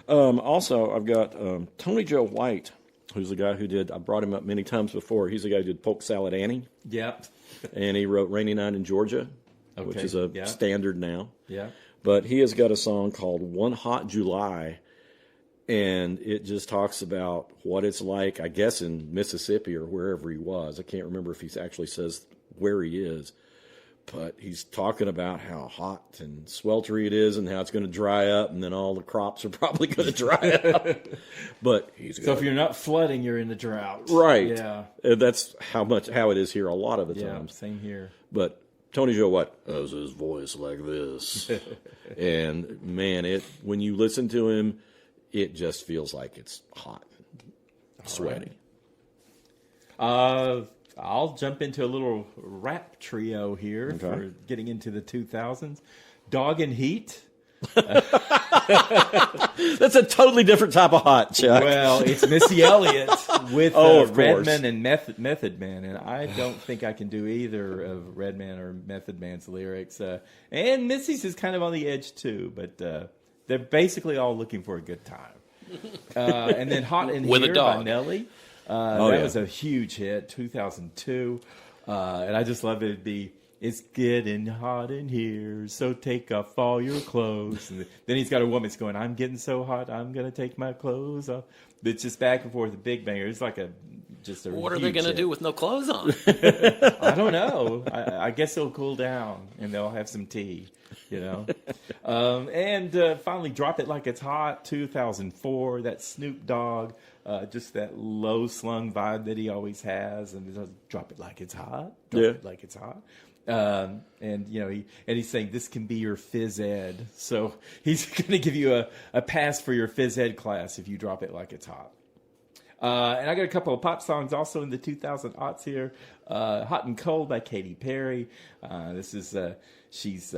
Also, I've got Tony Joe White, who's the guy I brought him up many times before. He's the guy who did Polk Salad Annie. Yep. And he wrote Rainy Night in Georgia, which is a standard now. Yeah. But he has got a song called One Hot July, and it just talks about what it's like, I guess, in Mississippi or wherever he was. I can't remember if he actually says where he is. But he's talking about how hot and sweltery it is and how it's going to dry up, and then all the crops are probably going to dry up. But so if you're not flooding, you're in the drought. Right. Yeah. That's how it is here a lot of the time. Yeah, same here. But Tony Joe White has his voice like this. And, man, when you listen to him, it just feels like it's hot, sweaty. I'll jump into a little rap trio here for getting into the 2000s. Dog and Heat. That's a totally different type of hot, Chuck. Well, it's Missy Elliott with of course. Redman and Method Man, and I don't think I can do either of Redman or Method Man's lyrics. And Missy's is kind of on the edge too, but they're basically all looking for a good time. And then Hot in With a Here dog. by Nelly. That was a huge hit, 2002. And I just love it. It's getting hot in here, so take off all your clothes. And then he's got a woman that's going, I'm getting so hot, I'm going to take my clothes off. It's just back and forth, a big banger. It's like just a What are they going to do with no clothes on? I don't know. I guess it'll cool down, and they'll have some tea, And finally, Drop It Like It's Hot, 2004. That Snoop Dogg, just that low-slung vibe that he always has. And drop it like it's hot. Drop it like it's hot. He's saying this can be your phys ed. So he's going to give you a pass for your phys ed class if you drop it like it's hot. And I got a couple of pop songs also in the 2000 aughts here. Hot and Cold by Katy Perry. This is, she's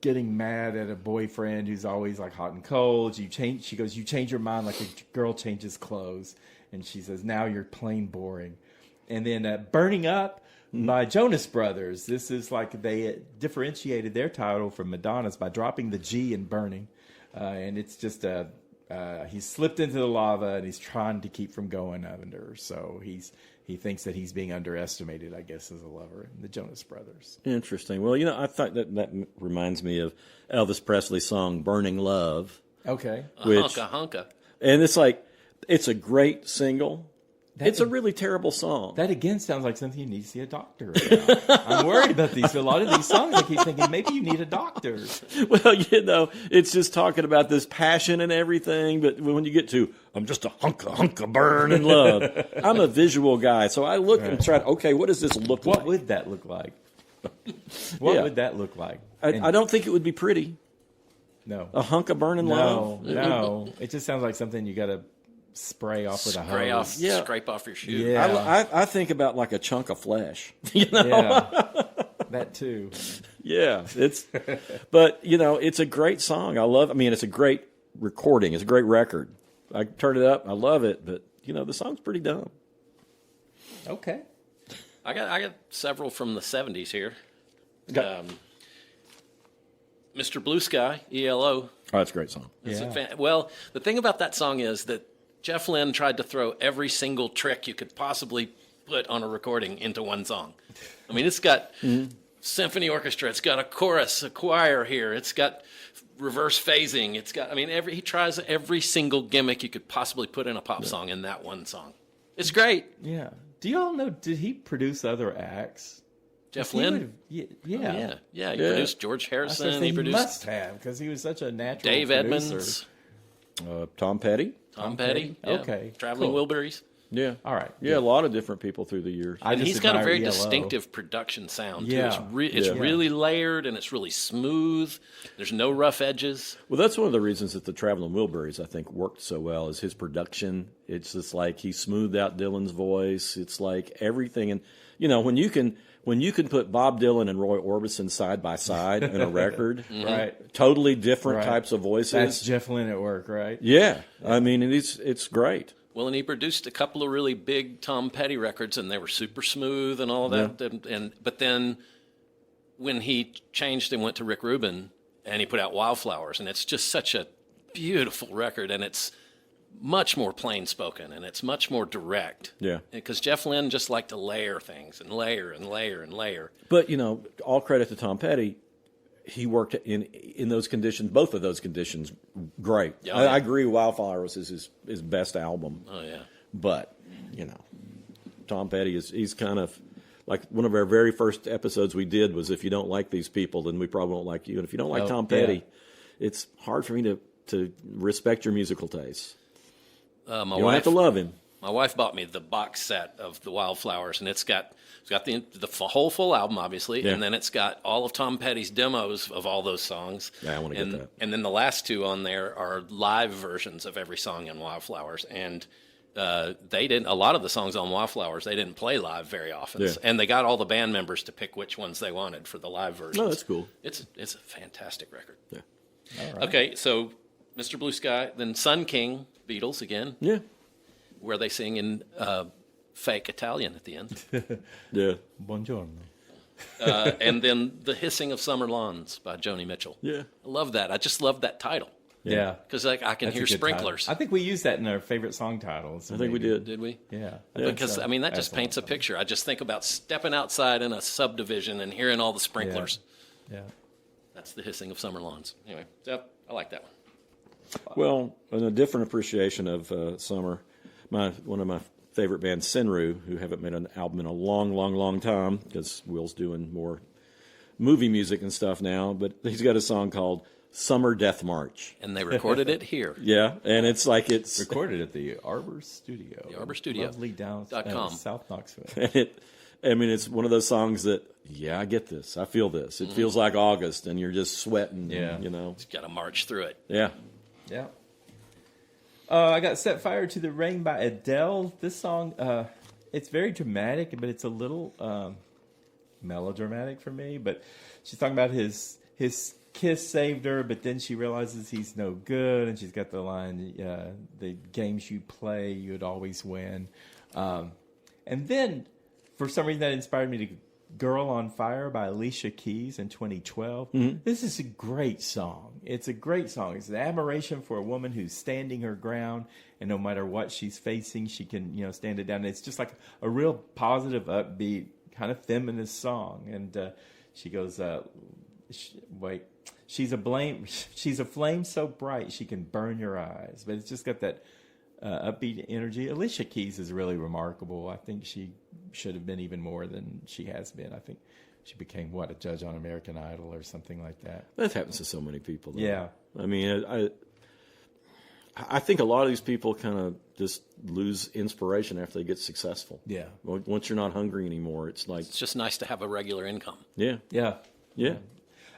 getting mad at a boyfriend who's always like hot and cold. She goes, you change your mind like a girl changes clothes. And she says, now you're plain boring. And then Burning Up by Jonas Brothers. This is like they differentiated their title from Madonna's by dropping the G in Burning. And it's just he's slipped into the lava and he's trying to keep from going under. So he thinks that he's being underestimated, I guess, as a lover. The Jonas Brothers. Interesting. Well, I thought that reminds me of Elvis Presley's song "Burning Love." Okay. Hunka hunka. And it's a great single. It's a really terrible song. That again sounds like something you need to see a doctor about. I'm worried about these. A lot of these songs, I keep thinking maybe you need a doctor. Well, it's just talking about this passion and everything. But when you get to, I'm just a hunka burn in love. I'm a visual guy, so I look and try to, okay, what does this look like? What would that look like? What would that look like? I don't think it would be pretty. No. A hunk of burning love? No. It just sounds like something you got to spray off with a hose. Scrape off your shoe. Yeah. I think about like a chunk of flesh. Yeah. That too. Yeah. But it's a great song. It's a great recording. It's a great record. I turn it up. I love it. But, the song's pretty dumb. Okay. I got several from the 70s here. Mr. Blue Sky, ELO. Oh, that's a great song. Well, the thing about that song is that Jeff Lynne tried to throw every single trick you could possibly put on a recording into one song. It's got symphony orchestra, it's got a chorus, a choir here, it's got reverse phasing, it's got, he tries every single gimmick you could possibly put in a pop song in that one song. It's great. Yeah. Do you all know, did he produce other acts? Jeff Lynne? Yeah. He produced George Harrison. He produced must have, because he was such a natural Dave producer. Edmonds. Tom Petty. Tom Petty. Yeah. Okay. Traveling Wilburys. Yeah. All right. Yeah, a lot of different people through the years. And he's got a very distinctive production sound, too. Yeah. It's really layered, and it's really smooth. There's no rough edges. Well, that's one of the reasons that the Traveling Wilburys, I think, worked so well, is his production. It's just like he smoothed out Dylan's voice. It's like everything. And, when you can put Bob Dylan and Roy Orbison side by side in a record, right? Totally different types of voices. That's Jeff Lynne at work, right? Yeah. It's great. Well, and he produced a couple of really big Tom Petty records, and they were super smooth and all of that. But then when he changed and went to Rick Rubin, and he put out Wildflowers, and it's just such a beautiful record, and it's much more plain spoken, and it's much more direct. Yeah. Because Jeff Lynne just liked to layer things and layer and layer and layer. But, all credit to Tom Petty. He worked in those conditions, both of those conditions, great. Yeah, I agree Wildflowers is his best album. Oh, yeah. But, Tom Petty he's kind of like one of our very first episodes we did was if you don't like these people, then we probably won't like you. And if you don't like Tom Petty, it's hard for me to respect your musical tastes. You don't have to love him. My wife bought me the box set of the Wildflowers, and it's got the whole full album, obviously, Yeah. and then it's got all of Tom Petty's demos of all those songs. Yeah, I wanna get that. And then the last two on there are live versions of every song in Wildflowers, and they didn't. A lot of the songs on Wildflowers they didn't play live very often, Yeah. and they got all the band members to pick which ones they wanted for the live versions. Oh, that's cool. It's a fantastic record. Yeah. Okay, so Mr. Blue Sky, then Sun King, Beatles again, Yeah. where they sing in fake Italian at the end. Yeah. Buongiorno. And then The Hissing of Summer Lawns by Joni Mitchell. Yeah. I love that. I just love that title. Yeah. Because I can That's a hear good sprinklers. title. I think we used that in our favorite song titles. I think we did. Did we? Yeah. Because, I mean, that just Excellent. paints a picture. I just think about stepping outside in a subdivision and hearing all the sprinklers. Yeah. That's The Hissing of Summer Lawns. Anyway, so I like that one. Well, in a different appreciation of summer, one of my favorite bands, Senru, who haven't made an album in a long, long, long time, because Will's doing more movie music and stuff now, but he's got a song called Summer Death March. And they recorded it here. Yeah, and it's Recorded at the Arbor Studio. The Arbor Studio. Lovely down .com. South Knoxville. it's one of those songs that, yeah, I get this. I feel this. It feels like August, and you're just sweating. Yeah. You know. Got to march through it. Yeah. Yeah. I got Set Fire to the Rain by Adele. This song, it's very dramatic, but it's a little melodramatic for me. But she's talking about his kiss saved her, but then she realizes he's no good, and she's got the line, the games you play, you'd always win. And then, for some reason, that inspired me to Girl on Fire by Alicia Keys in 2012. This is a great song. It's a great song. It's an admiration for a woman who's standing her ground, and no matter what she's facing, she can, stand it down. And it's just like a real positive, upbeat, kind of feminist song. And she goes, she's a flame so bright she can burn your eyes. But it's just got that upbeat energy. Alicia Keys is really remarkable. I think she should have been even more than she has been. I think she became a judge on American Idol or something like that. That happens to so many people, though. Yeah. I mean, I think a lot of these people kind of just lose inspiration after they get successful. Yeah. Once you're not hungry anymore, it's like, It's just nice to have a regular income. yeah. Yeah.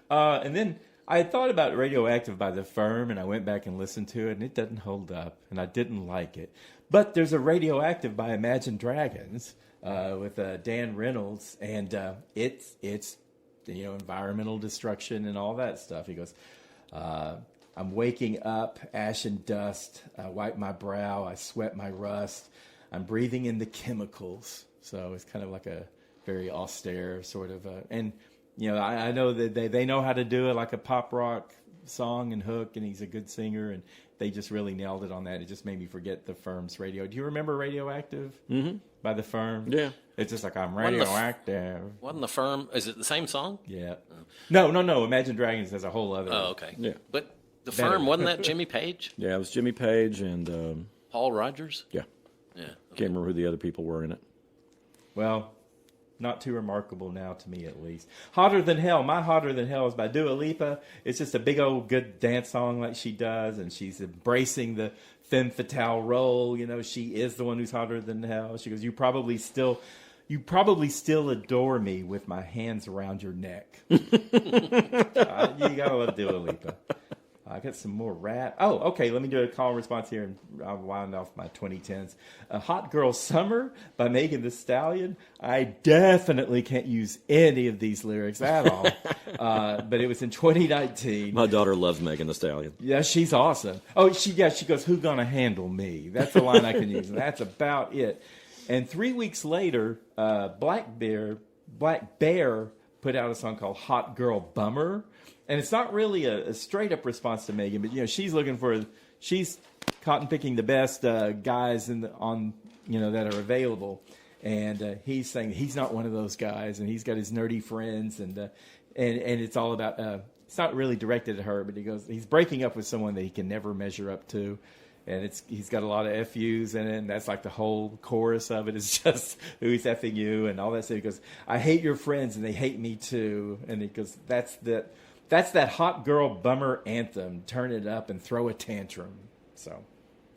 And then I had thought about Radioactive by The Firm, and I went back and listened to it, and it doesn't hold up, and I didn't like it. But there's a Radioactive by Imagine Dragons with Dan Reynolds, and it's environmental destruction and all that stuff. He goes, I'm waking up, ash and dust. I wipe my brow. I sweat my rust. I'm breathing in the chemicals. So it's kind of like a very austere sort of, and I know that they know how to do it like a pop rock song and hook, and he's a good singer, and they just really nailed it on that. It just made me forget The Firm's radio. Do you remember Radioactive by The Firm? Yeah. It's just like, I'm radioactive. Wasn't The Firm, is it the same song? Yeah. No. Imagine Dragons has a whole other. Oh, okay. Yeah. But The Better. Firm, wasn't that Jimmy Page? Yeah, it was Jimmy Page and, Paul Rogers? yeah. Yeah. Can't remember who the other people were in it. Well, not too remarkable now to me, at least. Hotter Than Hell. My Hotter Than Hell is by Dua Lipa. It's just a big old good dance song like she does, and she's embracing the femme fatale role. She is the one who's hotter than hell. She goes, you probably still adore me with my hands around your neck. You gotta love Dua Lipa. I got some more rap. Oh, okay. Let me do a call and response here, and I'll wind off my 2010s. Hot Girl Summer by Megan Thee Stallion. I definitely can't use any of these lyrics at all. But it was in 2019. My daughter loves Megan Thee Stallion. Yeah, she's awesome. Oh, she goes, who gonna handle me? That's the line I can use, and that's about it. And 3 weeks later, Black Bear put out a song called Hot Girl Bummer. And it's not really a straight up response to Megan, but she's cotton picking the best guys that are available, and he's saying he's not one of those guys, and he's got his nerdy friends, and it's all about. It's not really directed at her, but he's breaking up with someone that he can never measure up to, and he's got a lot of FUs in it, and that's like the whole chorus of it is just who he's effing you and all that stuff. He goes, I hate your friends and they hate me too, and he goes, that's that hot girl bummer anthem. Turn it up and throw a tantrum. So,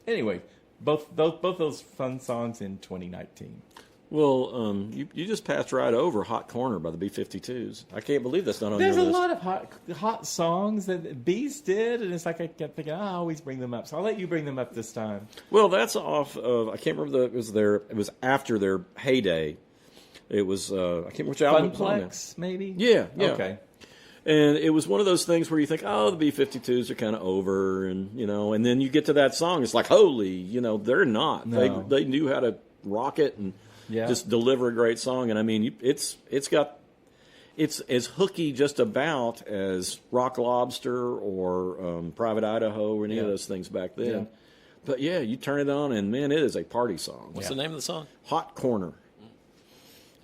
anyway, both those fun songs in 2019. Well, you just passed right over Hot Corner by the B-52s. I can't believe that's not on There's your a list. lot of hot songs that Beast did, and it's like I kept thinking, I always bring them up, so I'll let you bring them up this time. Well, that's off of, I can't remember, it was after their heyday. It was, I can't remember which album it was on there. Funplex, maybe? Yeah. Okay. And it was one of those things where you think, oh, the B-52s are kind of over, and and then you get to that song, it's like, holy, they're not. No. They knew how to rock it and just deliver a great song. And I mean, it's as hooky just about as Rock Lobster or Private Idaho or any of those things back then. Yeah. But yeah, you turn it on, and man, it is a party song. What's the name of the song? Hot Corner.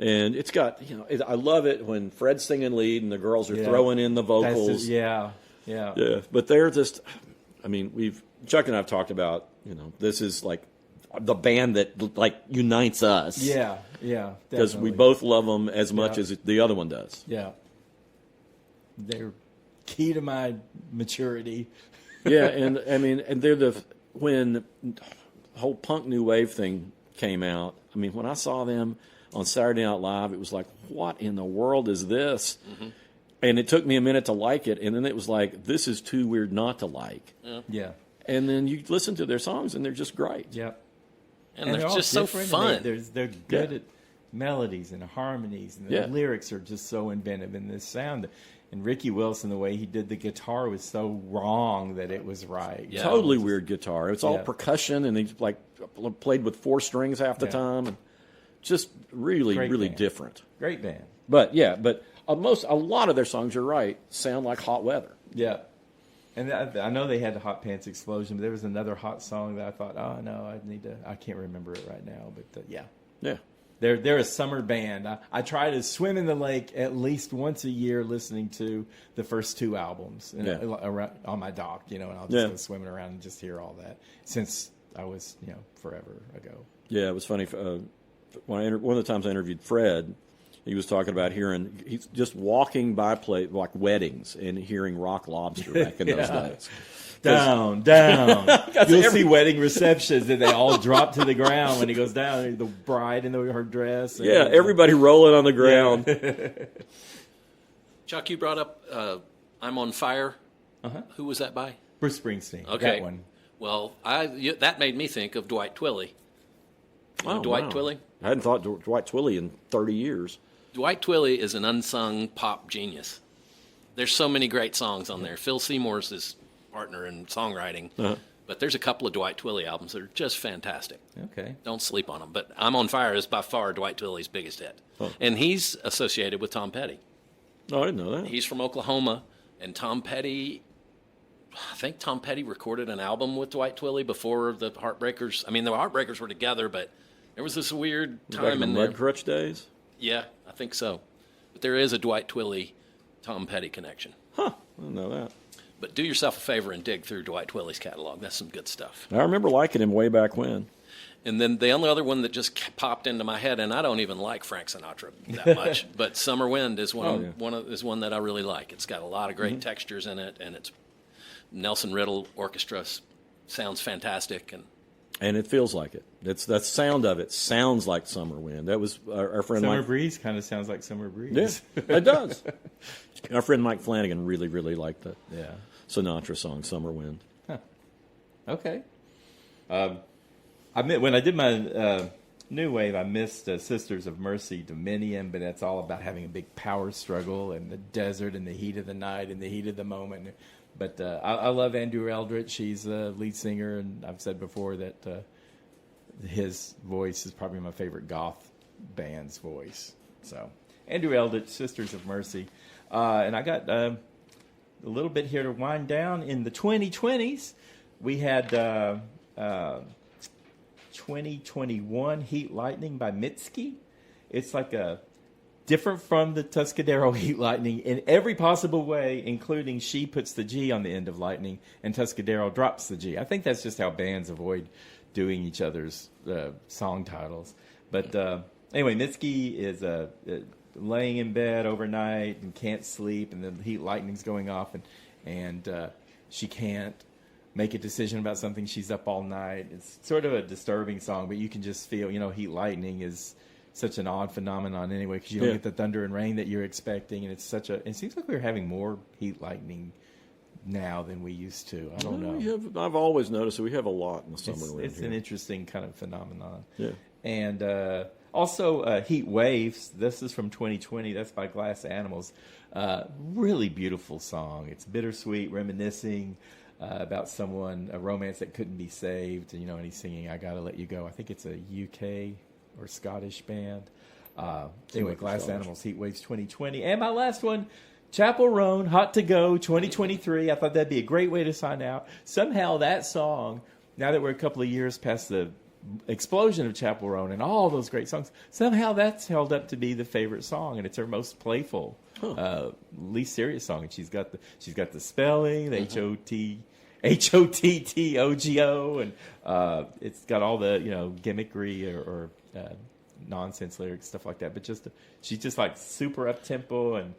And it's got, I love it when Fred's singing lead and the girls are throwing in the vocals. Yeah. But they're just, I mean, Chuck and I have talked about, this is like the band that like unites us. Yeah. Because we both love them as much as the other one does. Yeah. They're key to my maturity. Yeah, and I mean, and when the whole punk new wave thing came out, I mean, when I saw them on Saturday Night Live, it was like, what in the world is this? Mm-hmm. And it took me a minute to like it, and then it was like, this is too weird not to like. Yeah. And then you listen to their songs, and they're just great. Yeah. And they're just so fun. They're good at melodies and harmonies, and the lyrics are just so inventive in this sound. And Ricky Wilson, the way he did the guitar was so wrong that it was right. Yeah. Totally weird guitar. It's all percussion, and he like played with 4 strings half the time, and just really, really different. Great band. But a lot of their songs, you're right, sound like Hot Weather. Yeah. And I know they had the Hot Pants Explosion, but there was another hot song that I thought, oh no, I can't remember it right now. But yeah. They're a summer band. I try to swim in the lake at least once a year, listening to the first 2 albums around, on my dock. And I'll just go swimming around and just hear all that since I was forever ago. Yeah, it was funny. One of the times I interviewed Fred, he was talking about he's just walking by like weddings and hearing Rock Lobster back in those days. Down. You'll see wedding receptions and they all drop to the ground when he goes down. The bride in her dress. Everybody rolling on the ground. Chuck, you brought up I'm on Fire. Uh-huh. Who was that by? Bruce Springsteen. Okay. That one. Well, that made me think of Dwight Twilley. Dwight Twilley? I hadn't thought Dwight Twilley in 30 years. Dwight Twilley is an unsung pop genius. There's so many great songs on there. Phil Seymour's his partner in songwriting. Uh-huh. But there's a couple of Dwight Twilley albums that are just fantastic. Okay. Don't sleep on them. But I'm on Fire is by far Dwight Twilley's biggest hit. Oh. And he's associated with Tom Petty. Oh, I didn't know that. He's from Oklahoma. And Tom Petty, I think Tom Petty recorded an album with Dwight Twilley before the Heartbreakers. I mean, the Heartbreakers were together, but there was this weird time in there. Mudcrutch days? Yeah, I think so. But there is a Dwight Twilley, Tom Petty connection. Huh, I didn't know that. But do yourself a favor and dig through Dwight Twilley's catalog. That's some good stuff. I remember liking him way back when. And then the only other one that just popped into my head, and I don't even like Frank Sinatra that much, but Summer Wind is one that I really like. It's got a lot of great textures in it, and it's Nelson Riddle Orchestra sounds fantastic, and it feels like it. It's the sound of it sounds like Summer Wind. That was our friend Summer Mike. Breeze kind of sounds like Summer Breeze. Yeah, it does. Our friend Mike Flanagan really, really liked the Sinatra song Summer Wind. Huh. Okay. When I did my new wave, I missed Sisters of Mercy Dominion, but that's all about having a big power struggle in the desert and the heat of the night and the heat of the moment. But I love Andrew Eldritch. He's the lead singer, and I've said before that his voice is probably my favorite goth band's voice. So Andrew Eldritch, Sisters of Mercy. And I got a little bit here to wind down. In the 2020s, we had 2021 Heat Lightning by Mitski. It's like different from the Tuscadero Heat Lightning in every possible way, including she puts the G on the end of lightning and Tuscadero drops the G. I think that's just how bands avoid doing each other's song titles. But anyway, Mitski is laying in bed overnight and can't sleep, and the heat lightning's going off, and she can't make a decision about something. She's up all night. It's sort of a disturbing song, but you can just feel, heat lightning is such an odd phenomenon anyway, because you don't get the thunder and rain that you're expecting, and it seems like we're having more heat lightning now than we used to. I don't know. I've always noticed that we have a lot in the summer. It's an interesting kind of phenomenon. Yeah. And also Heat Waves. This is from 2020. That's by Glass Animals. Really beautiful song. It's bittersweet, reminiscing about a romance that couldn't be saved. And he's singing "I Gotta Let You Go." I think it's a UK or Scottish band. Anyway, Glass Animals, Heat Waves 2020. And my last one, Chapel Roan, Hot to Go 2023. I thought that'd be a great way to sign out. Somehow that song, now that we're a couple of years past the explosion of Chapel Roan and all those great songs, somehow that's held up to be the favorite song, and it's her most playful, least serious song. And she's got the spelling, the HOTTOGO, and it's got all the gimmickry or nonsense lyrics, stuff like that. But she's just like super up tempo, and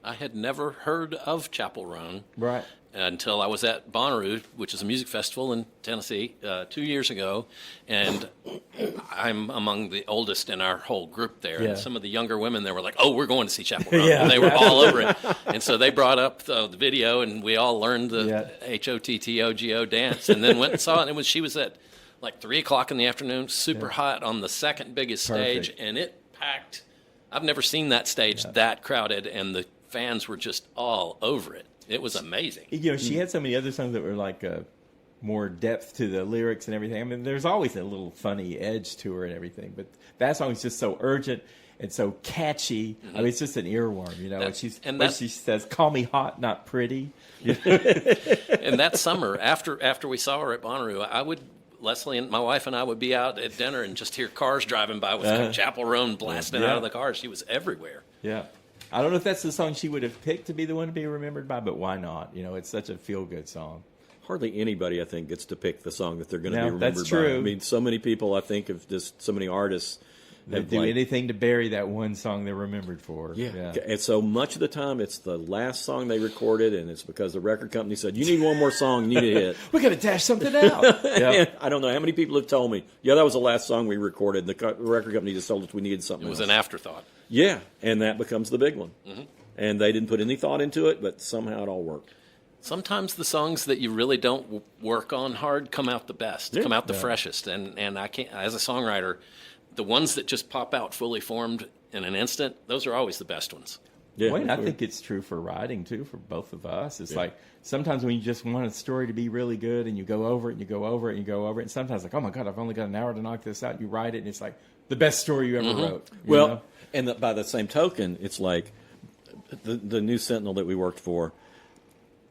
I had never heard of Chapel Roan right until I was at Bonnaroo, which is a music festival in Tennessee, 2 years ago, and I'm among the oldest in our whole group there. Yeah. And some of the younger women there were like, "Oh, we're going to see Chapel Roan." And they were all over it. And so they brought up the video, and we all learned the HOTTOGO dance, and then went and saw it. And she was at like 3 o'clock in the afternoon, super hot on the second biggest stage, and it packed. I've never seen that stage that crowded, and the fans were just all over it. It was amazing. She had so many other songs that were like more depth to the lyrics and everything. I mean, there's always a little funny edge to her and everything, but that song is just so urgent and so catchy. Mm-hmm. I mean, it's just an earworm, and she says, "Call me hot, not pretty." And that summer, after we saw her at Bonnaroo, Leslie and my wife and I would be out at dinner and just hear cars driving by with Chapel Roan blasting out of the cars. She was everywhere. Yeah. I don't know if that's the song she would have picked to be the one to be remembered by, but why not? It's such a feel-good song. Hardly anybody, I think, gets to pick the song that they're going to be remembered that's true. by. I mean, so many people, I think, of just so many artists. They do anything to bury that one song they're remembered for. Yeah. And so much of the time, it's the last song they recorded, and it's because the record company said, "You need one more song, you need a hit." We got to dash something out. I don't know how many people have told me, "Yeah, that was the last song we recorded." And the record company just told us we needed something else. It was an afterthought. Yeah, and that becomes the big one. Mm-hmm. And they didn't put any thought into it, but somehow it all worked. Sometimes the songs that you really don't work on hard come out the best, come out the freshest. And I can't, as a songwriter, the ones that just pop out fully formed in an instant, those are always the best ones. Yeah, I think it's true for writing, too, for both of us. It's like sometimes when you just want a story to be really good and you go over it and you go over it and you go over it, and sometimes like, oh, my God, I've only got an hour to knock this out. You write it, and it's like the best story you ever wrote. Well, and by the same token, it's like the New Sentinel that we worked for,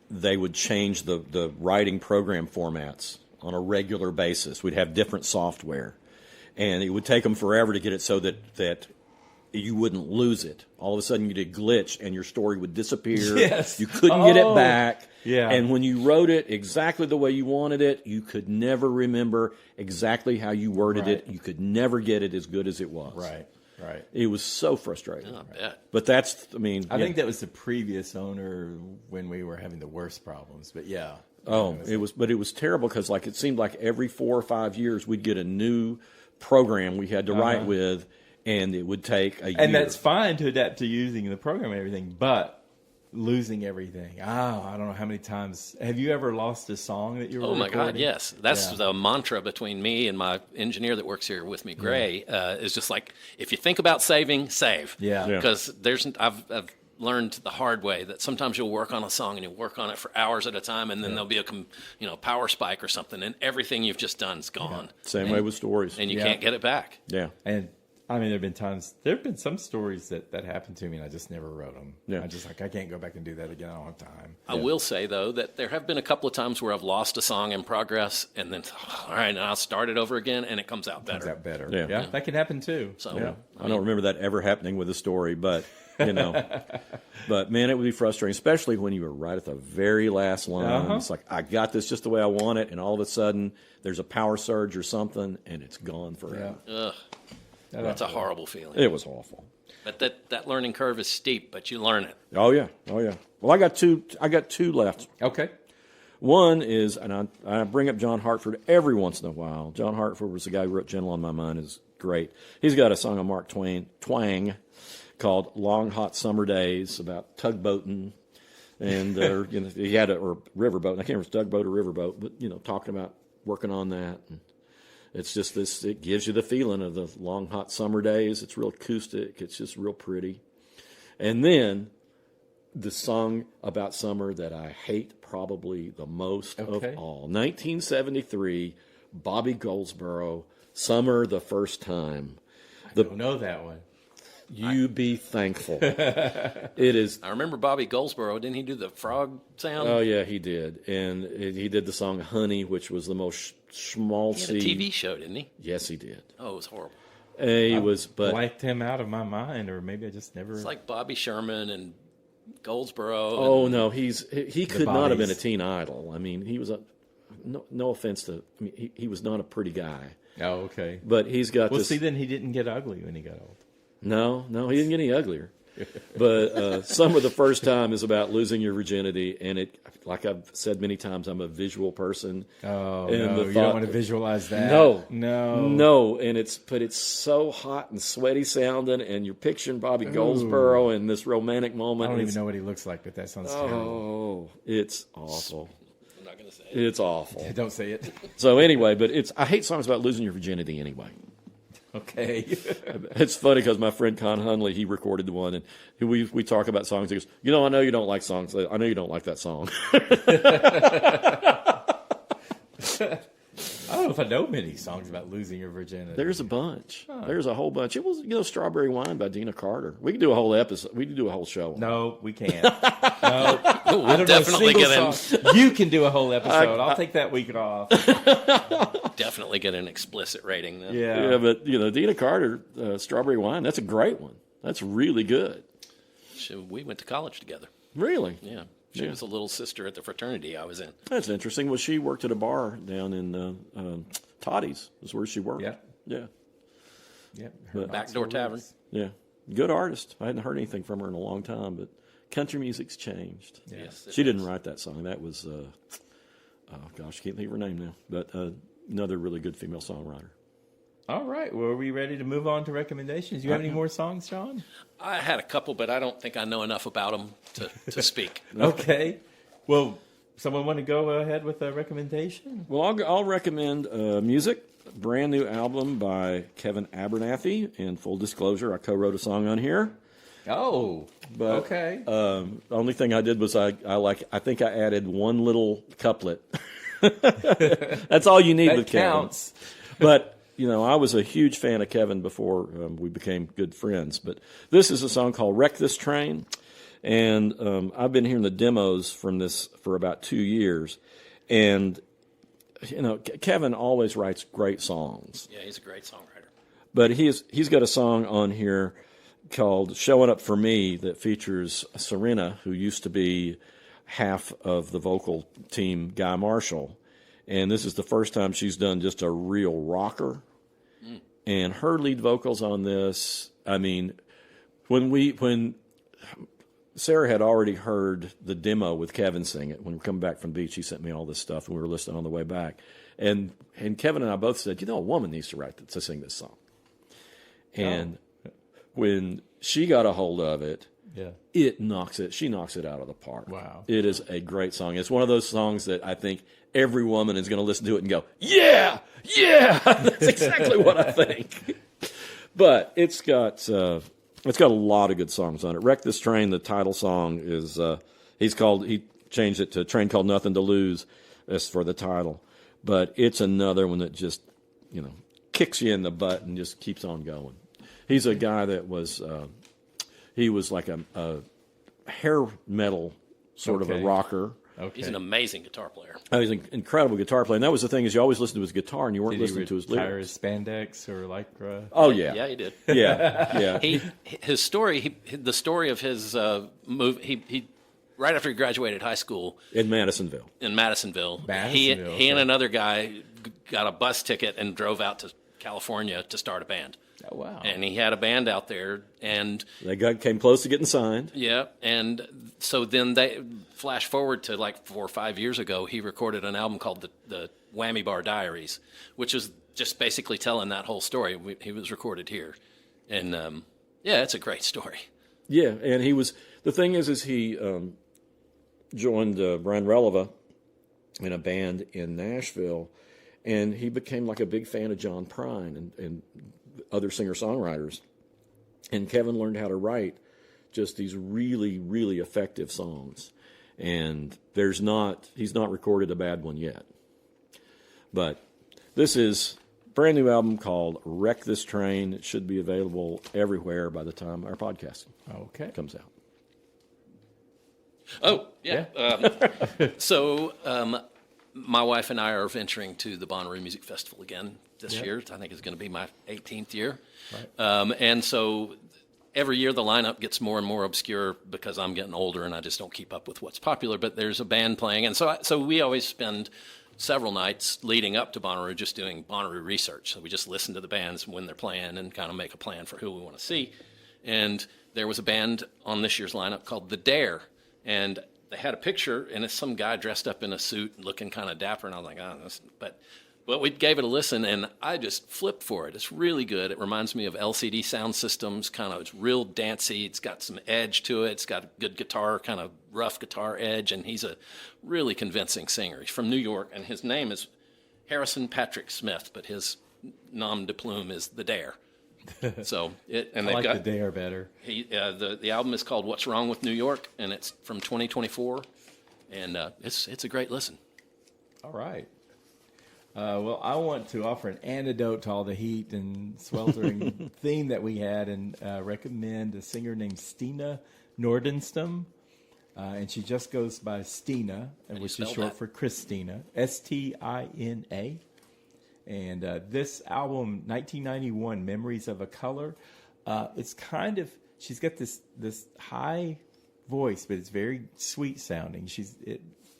they would change the writing program formats on a regular basis. We'd have different software, and it would take them forever to get it so that you wouldn't lose it. All of a sudden, you'd glitch, and your story would disappear. Yes. You couldn't get it back. Yeah. And when you wrote it exactly the way you wanted it, you could never remember exactly how you worded it. You could never get it as good as it was. Right. It was so frustrating. I bet. But I think that was the previous owner when we were having the worst problems. But yeah. It was terrible because it seemed like every 4 or 5 years we'd get a new program we had to write with, and it would take a year. And that's fine to adapt to using the program and everything, but losing everything. I don't know how many times. Have you ever lost a song that you were recording? Oh, my God, yes. That's the mantra between me and my engineer that works here with me, Gray, is just like, if you think about saving, save. Yeah. Because I've learned the hard way that sometimes you'll work on a song and you'll work on it for hours at a time, and then there'll be a power spike or something, and everything you've just done is gone. Same way with stories. And you can't get it back. Yeah. And I mean, there have been some stories that happened to me, and I just never wrote them. Yeah. I just I can't go back and do that again. I don't have time. I will say, though, that there have been a couple of times where I've lost a song in progress, and then, all right, now I'll start it over again, and it comes out better. Comes out better. Yeah. That can happen, too. So, I don't remember that ever happening with a story, but, but, man, it would be frustrating, especially when you were right at the very last line. It's like, I got this just the way I want it, and all of a sudden there's a power surge or something, and it's gone forever. Ugh. That's a horrible feeling. It was awful. But that learning curve is steep, but you learn it. Oh yeah. Well, I got two left. Okay. One is, and I bring up John Hartford every once in a while. John Hartford was the guy who wrote Gentle on My Mind, is great. He's got a song on Mark Twang called Long Hot Summer Days about tugboating. And he had or riverboat. I can't remember if it's tugboat or riverboat, but, talking about working on that. And it's just this, it gives you the feeling of the long, hot summer days. It's real acoustic. It's just real pretty. And then the song about summer that I hate probably the most of all. 1973, Bobby Goldsboro, Summer the First Time. I don't know that one. You be thankful. It is. I remember Bobby Goldsboro. Didn't he do the frog sound? Oh, yeah, he did. And he did the song Honey, which was the most schmaltzy. He had a TV show, didn't he? Yes, he did. Oh, it was horrible. But blanked him out of my mind, or maybe I just never. It's like Bobby Sherman and Goldsboro. Oh no, he could not have been a teen idol. I mean, he was no offense to. I mean, he was not a pretty guy. Oh, okay. But he's got well, this. see, then he didn't get ugly when he got old. No, he didn't get any uglier. But Summer the First Time is about losing your virginity, and it, like I've said many times, I'm a visual person. Oh, and no, you don't want to visualize that. No, and it's so hot and sweaty sounding, and you're picturing Bobby Goldsboro in this romantic moment. I don't even know what he looks like, but that sounds terrible. Oh, it's awful. I'm not going to say it. It's awful. Don't say it. So anyway, but I hate songs about losing your virginity anyway. Okay. It's funny because my friend Con Hunley, he recorded the one, and we talk about songs. He goes, I know you don't like songs. I know you don't like that song. I don't know if I know many songs about losing your virginity. There's a bunch. Huh. There's a whole bunch. It was, Strawberry Wine by Dina Carter. We could do a whole episode. We could do a whole show. No, we can't. No, I don't definitely know get song. You can do a whole episode. I'll take that week off. Definitely get an explicit rating then. Yeah, but Dina Carter, Strawberry Wine. That's a great one. That's really good. We went to college together. Really? Yeah. She was a little sister at the fraternity I was in. That's interesting. Well, she worked at a bar down in Toddy's. Is where she worked. Yeah. Backdoor Tavern. Yeah. Good artist. I hadn't heard anything from her in a long time, but country music's changed. Yeah. Yes, she didn't write that song. That was, I can't think of her name now, but another really good female songwriter. All right. Well, are we ready to move on to recommendations? Do you have any more songs, John? I had a couple, but I don't think I know enough about them to speak. Okay. Well, someone want to go ahead with a recommendation? Well, I'll recommend music. Brand new album by Kevin Abernathy. And full disclosure, I co-wrote a song on here. Oh, but, okay. The only thing I did was I think I added one little couplet. That's all you need with counts. Kevin. But I was a huge fan of Kevin before we became good friends. But this is a song called "Wreck This Train," and I've been hearing the demos from this for about 2 years. And Kevin always writes great songs. Yeah, he's a great songwriter. But he's got a song on here called "Showing Up for Me" that features Serena, who used to be half of the vocal team, Guy Marshall. And this is the first time she's done just a real rocker. And her lead vocals on this, I mean, when Sarah had already heard the demo with Kevin sing it, when we were coming back from the beach, he sent me all this stuff, and we were listening on the way back. And Kevin and I both said, a woman needs to sing this song. And when she got a hold of it, she knocks it out of the park. Wow. It is a great song. It's one of those songs that I think every woman is going to listen to it and go, yeah, that's exactly what I think. But it's got a lot of good songs on it. "Wreck This Train," the title song is, he changed it to "Train Called Nothing to Lose" as for the title. But it's another one that just, kicks you in the butt and just keeps on going. He's a guy that was, he was like a hair metal sort of a rocker. Okay. He's an amazing guitar player. He's an incredible guitar player. And that was the thing, is you always listened to his guitar and you weren't listening to his retire lyrics. his spandex or lycra? Oh, yeah. Yeah, he did. Yeah. His story, the story of his move, he right after he graduated high school In Madisonville. he and another guy got a bus ticket and drove out to California to start a band. Oh, wow. And he had a band out there, and Came close to getting signed. yeah, and so then they flash forward to like 4 or 5 years ago. He recorded an album called the Whammy Bar Diaries, which is just basically telling that whole story. He was recorded here, and yeah, it's a great story. Yeah, and the thing is he joined Brian Releva in a band in Nashville, and he became like a big fan of John Prine and other singer-songwriters. And Kevin learned how to write just these really, really effective songs. And he's not recorded a bad one yet. But this is a brand new album called Wreck This Train. It should be available everywhere by the time our podcast comes out. Oh, yeah. So my wife and I are venturing to the Bonnaroo Music Festival again this year. I think it's going to be my 18th year. Right. And so every year the lineup gets more and more obscure because I'm getting older and I just don't keep up with what's popular. But there's a band playing. And so we always spend several nights leading up to Bonnaroo just doing Bonnaroo research. So we just listen to the bands when they're playing and kind of make a plan for who we want to see. And there was a band on this year's lineup called The Dare. And they had a picture, and it's some guy dressed up in a suit and looking kind of dapper. And I was like, but we gave it a listen, and I just flipped for it. It's really good. It reminds me of LCD Sound Systems. It's real dancey. It's got some edge to it. It's got a good guitar, kind of rough guitar edge, and he's a really convincing singer. He's from New York, and his name is Harrison Patrick Smith, but his nom de plume is The Dare. So I like The Dare better. The album is called What's Wrong with New York, and it's from 2024, and it's a great listen. All right. Well, I want to offer an antidote to all the heat and sweltering theme that we had, and recommend a singer named Stina Nordenstam, and she just goes by Stina, which is short for Christina, Stina. And this album, 1991, Memories of a Color, it's she's got this high voice, but it's very sweet sounding. She's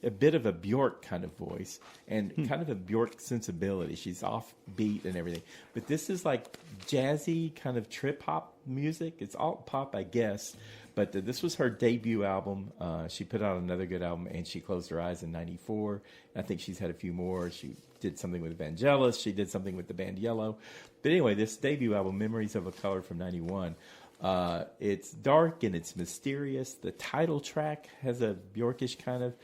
a bit of a Bjork kind of voice and kind of a Bjork sensibility. She's offbeat and everything. But this is like jazzy kind of trip hop music. It's alt pop, I guess. But this was her debut album. She put out another good album, and She Closed Her Eyes in 94. I think she's had a few more. She did something with Vangelis. She did something with the band Yellow. But anyway, this debut album, Memories of a Color from 91, it's dark and it's mysterious. The title track has a Bjorkish kind of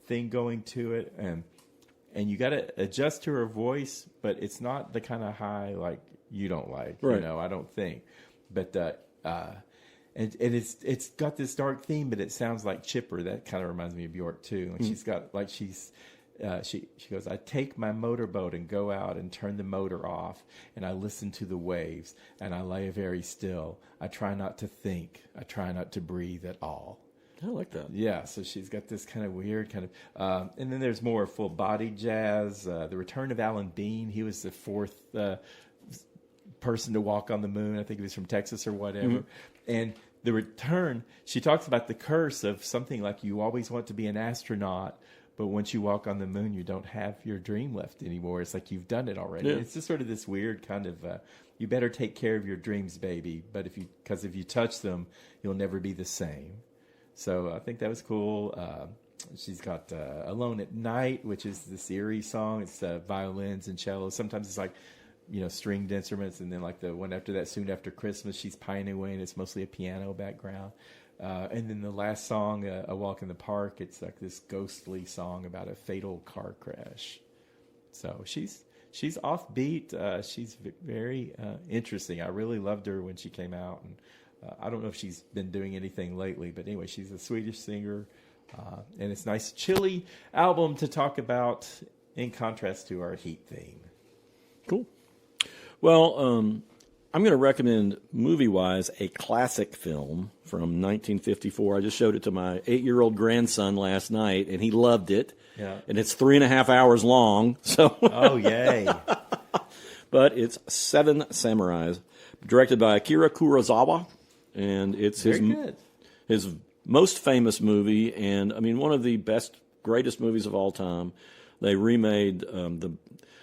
thing going to it. And you got to adjust to her voice, but it's not the kind of high like you don't like, right. I don't think. But and it's got this dark theme, but it sounds like Chipper. That kind of reminds me of Bjork too. And she's got like she goes, I take my motorboat and go out and turn the motor off, and I listen to the waves, and I lay very still. I try not to think. I try not to breathe at all. I like that. Yeah, so she's got this kind of weird kind of, and then there's more full body jazz. The return of Alan Bean. He was the fourth person to walk on the moon. I think he was from Texas or whatever. Mm-hmm. And the return, she talks about the curse of something like you always want to be an astronaut, but once you walk on the moon, you don't have your dream left anymore. It's like you've done it already. Yeah. It's just sort of this weird kind of, you better take care of your dreams, baby. But because if you touch them, you'll never be the same. So I think that was cool. She's got Alone at Night, which is this eerie song. It's violins and cellos. Sometimes it's like, stringed instruments. And then like the one after that, Soon After Christmas, she's pining away, and it's mostly a piano background. And then the last song, A Walk in the Park, it's like this ghostly song about a fatal car crash. So she's offbeat. She's very interesting. I really loved her when she came out, and I don't know if she's been doing anything lately, but anyway, she's a Swedish singer, and it's a nice chilly album to talk about in contrast to our heat theme. Cool. Well, I'm going to recommend, movie-wise, a classic film from 1954. I just showed it to my 8-year-old grandson last night, and he loved it. Yeah. And it's 3.5 hours long. So. Oh, yay. But it's Seven Samurais, directed by Akira Kurosawa. And it's his most famous movie, and I mean one of the greatest movies of all time. They remade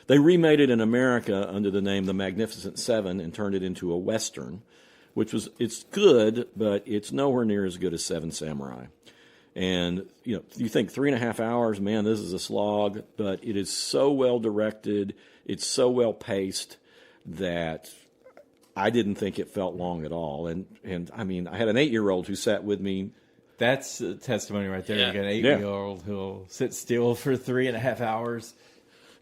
they remade it in America under the name The Magnificent Seven and turned it into a Western, it's good, but it's nowhere near as good as Seven Samurai. And you think 3.5 hours, man, this is a slog, but it is so well directed, it's so well paced that I didn't think it felt long at all. And I mean, I had an 8-year-old who sat with me. That's a testimony right there. Yeah. You got an 8-year-old who'll sit still for 3.5 hours.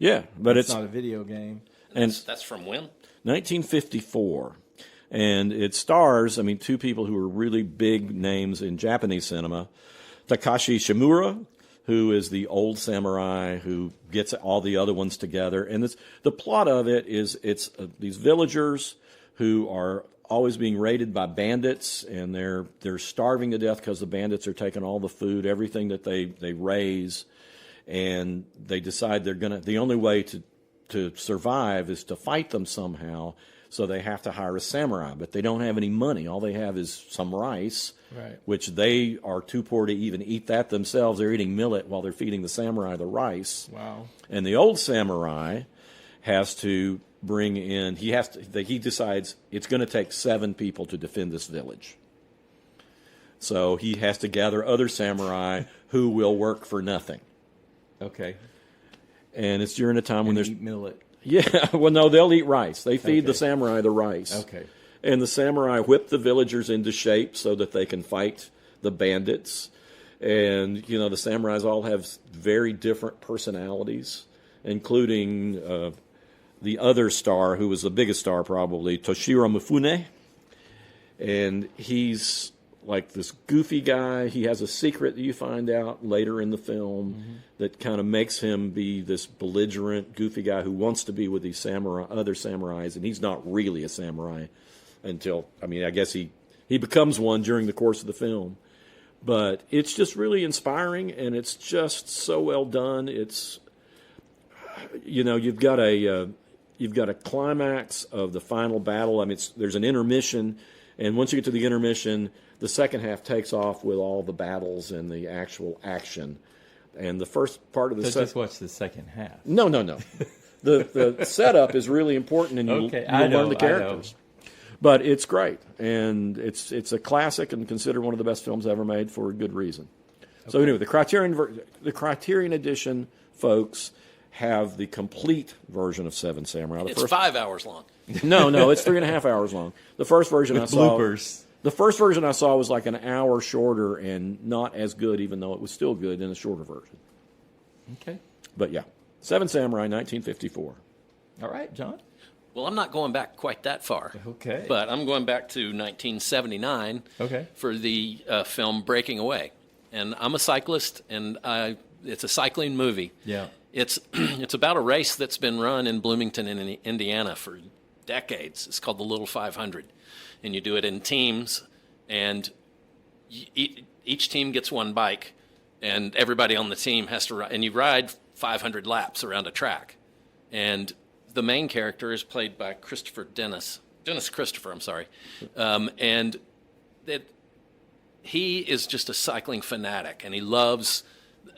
Yeah, but It's not a video game. And That's from when? 1954. And it stars, two people who are really big names in Japanese cinema. Takashi Shimura, who is the old samurai who gets all the other ones together. And the plot of it is it's these villagers who are always being raided by bandits, and they're starving to death because the bandits are taking all the food, everything that they raise. And they decide the only way to survive is to fight them somehow, so they have to hire a samurai. But they don't have any money. All they have is some rice, Right. which they are too poor to even eat that themselves. They're eating millet while they're feeding the samurai the rice. Wow. And the old samurai has to bring in, he decides it's going to take 7 people to defend this village. So he has to gather other samurai who will work for nothing. Okay. And it's during a time when there's... eat millet. Yeah, well, no, they'll eat rice. They feed the Okay. samurai the rice. Okay. And the samurai whip the villagers into shape so that they can fight the bandits. And, the samurais all have very different personalities, including the other star, who was the biggest star probably, Toshiro Mifune. And he's like this goofy guy. He has a secret that you find out later in the film that kind of makes him be this belligerent, goofy guy who wants to be with these other samurais, and he's not really a samurai until, I guess he becomes one during the course of the film. But it's just really inspiring, and it's just so well done. It's, you've got a climax of the final battle. There's an intermission, and once you get to the intermission, the second half takes off with all the battles and the actual action. And the first part of the So just watch the second half. No. The setup is really important, and you learn the characters. But it's great, and it's a classic and considered one of the best films ever made for a good reason. Okay. So anyway, the Criterion edition, folks, have the complete version of Seven Samurai. It's 5 hours long. No, it's 3.5 hours long. The first version With I saw... bloopers. The first version I saw was like an hour shorter and not as good, even though it was still good in a shorter version. Okay. But yeah, Seven Samurai, 1954. All right, John. Well, I'm not going back quite that far. Okay. But I'm going back to 1979 for the film Breaking Away. And I'm a cyclist, and it's a cycling movie. Yeah. It's about a race that's been run in Bloomington, Indiana for decades. It's called the Little 500. And you do it in teams, and each team gets one bike, and everybody on the team has to ride, and you ride 500 laps around a track. And the main character is played by Dennis Christopher, I'm sorry. And he is just a cycling fanatic, and he loves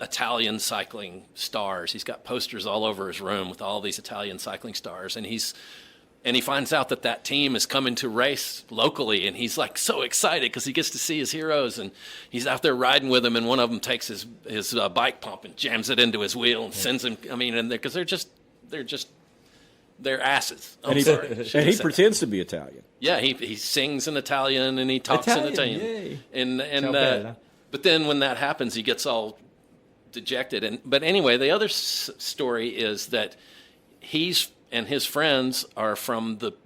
Italian cycling stars. He's got posters all over his room with all these Italian cycling stars, and he finds out that team is coming to race locally, and he's like so excited because he gets to see his heroes, and he's out there riding with them, and one of them takes his bike pump and jams it into his wheel and sends him. Because they're asses. And he pretends to be Italian. Yeah, he sings in Italian and he talks in Italian. Yay. But then when that happens, he gets all dejected. But anyway, the other story is that he's and his friends are from the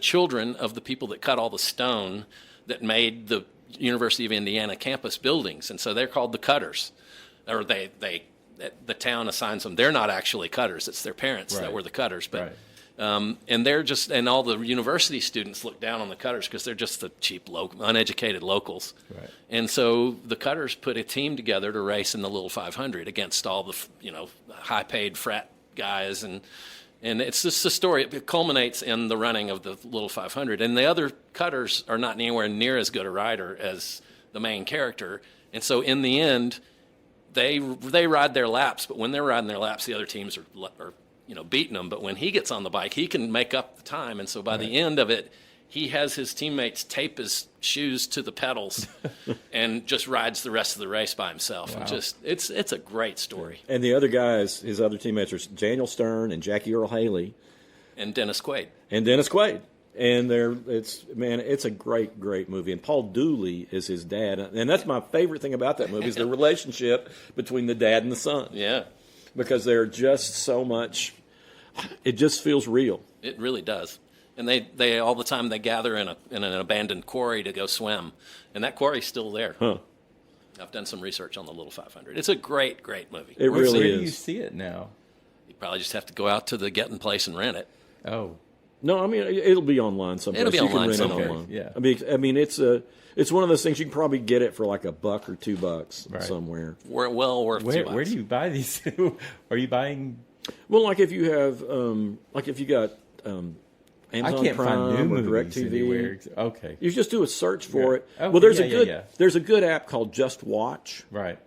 children of the people that cut all the stone that made the University of Indiana campus buildings, and so they're called the Cutters, or the town assigns them. They're not actually Cutters; it's their parents that were the Cutters. But and all the university students look down on the Cutters because they're just the cheap, uneducated locals. Right. And so the Cutters put a team together to race in the Little 500 against all the high-paid frat guys and it's just a story. It culminates in the running of the Little 500. And the other Cutters are not anywhere near as good a rider as the main character. And so in the end, they ride their laps, but when they're riding their laps, the other teams are beating them. But when he gets on the bike, he can make up the time, and so by the end of it, he has his teammates tape his shoes to the pedals and just rides the rest of the race by himself. Wow. And it's a great story. And the other guys, his other teammates, are Daniel Stern and Jackie Earl Haley And Dennis Quaid. and it's a great movie. And Paul Dooley is his dad, and that's my favorite thing about that movie is the relationship between the dad and the son. Yeah, Because they're just so much. It just feels real. it really does. And they all the time they gather in an abandoned quarry to go swim, and that quarry's still there. Huh. I've done some research on the Little 500. It's a great movie. It Where really do you is. see it now? You probably just have to go out to the Getting place and rent it. Oh, No, I mean it'll be online someplace. It'll be you online can rent it somewhere. online. Yeah. I mean it's one of those things you can probably get it for like $1 or $2 Right. somewhere. We're well worth $2. where do you buy these? Are you buying? Well, like if you have if you got Amazon I can't Prime find new or movies DirecTV. anywhere. Okay, You just do a search for Yeah. it. Okay, Well, there's yeah. there's a good app called Just Watch, right.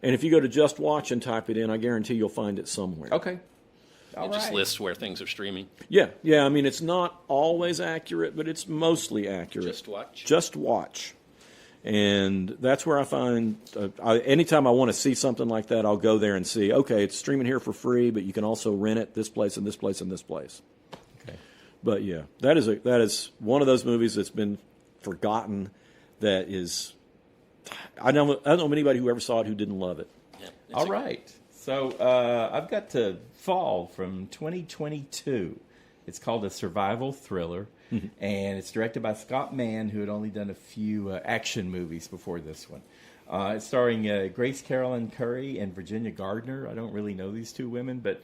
and if you go to Just Watch and type it in, I guarantee you'll find it somewhere. Okay. All It just right. lists where things are streaming. Yeah. I mean, it's not always accurate, but it's mostly accurate. Just Watch. Just Watch, and that's where I find. Anytime I want to see something like that, I'll go there and see. Okay, it's streaming here for free, but you can also rent it this place and this place and this place. Okay. But yeah, that is one of those movies that's been forgotten. That is, I don't know anybody who ever saw it who didn't love it. Yeah, it's All right. So I've got to Fall from 2022. It's called a survival thriller, and it's directed by Scott Mann, who had only done a few action movies before this one. It's starring Grace Carolyn Curry and Virginia Gardner. I don't really know these two women, but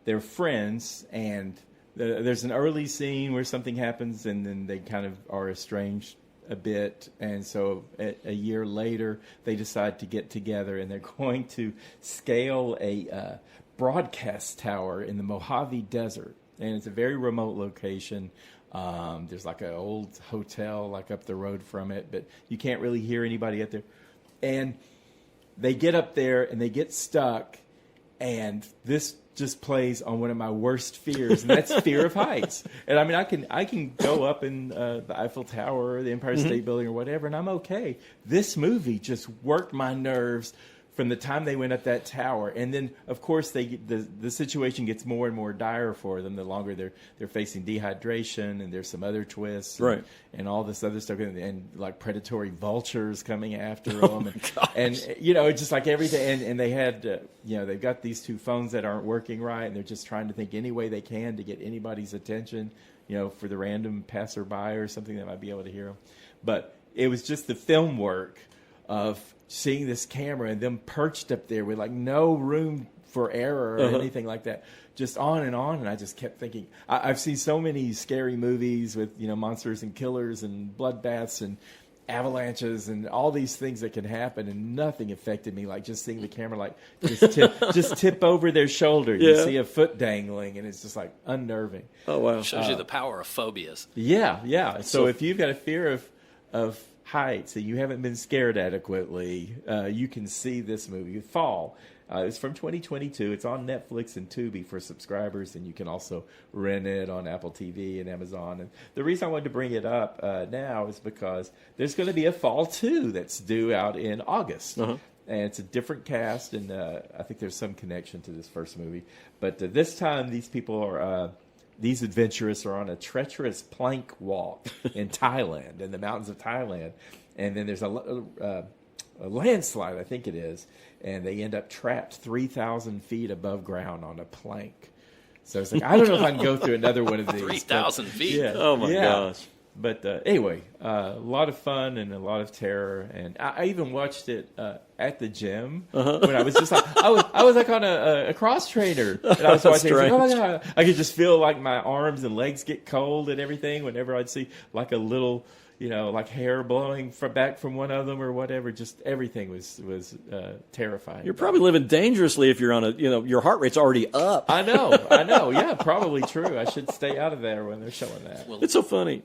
they're friends, and there's an early scene where something happens, and then they kind of are estranged a bit, and so a year later they decide to get together, and they're going to scale a broadcast tower in the Mojave Desert, and it's a very remote location. There's like an old hotel like up the road from it, but you can't really hear anybody up there. And they get up there and they get stuck, and this just plays on one of my worst fears, and that's fear of heights. And I mean, I can go up in the Eiffel Tower or the Empire State Building or whatever, and I'm okay. This movie just worked my nerves from the time they went up that tower, and then of course the situation gets more and more dire for them the longer they're facing dehydration, and there's some other twists, Right. and all this other stuff, and like predatory vultures coming after them, and it's just like everything. And they had they've got these two phones that aren't working right, and they're just trying to think any way they can to get anybody's attention, for the random passerby or something that might be able to hear them. But it was just the film work of seeing this camera and them perched up there with like no room for error or anything like that, just on, and I just kept thinking, I've seen so many scary movies with monsters and killers and bloodbaths and avalanches and all these things that can happen, and nothing affected me like just seeing the camera like just tip over their shoulder. You Yeah. see a foot dangling, and it's just like unnerving. Oh wow! Shows you the power of phobias. Yeah. So if you've got a fear of heights and you haven't been scared adequately, you can see this movie, Fall. It's from 2022. It's on Netflix and Tubi for subscribers, and you can also rent it on Apple TV and Amazon. And the reason I wanted to bring it up now is because there's going to be a Fall 2 that's due out in August. And it's a different cast, and I think there's some connection to this first movie. But this time, these people are... these adventurers are on a treacherous plank walk in Thailand, in the mountains of Thailand. And then there's a landslide, I think it is, and they end up trapped 3,000 feet above ground on a plank. So it's like, I don't know if I can go through another one of these. 3,000 feet. Yeah. Oh my gosh! But anyway, a lot of fun and a lot of terror, and I even watched it at the gym when I was just like I was like on a cross trainer, and I was watching. Like, oh my god! I could just feel like my arms and legs get cold and everything whenever I'd see like a little like hair blowing back from one of them or whatever. Just everything was terrifying. You're probably living dangerously if you're on your heart rate's already up. I know. Yeah, probably true. I should stay out of there when they're showing that. Well, It's so funny.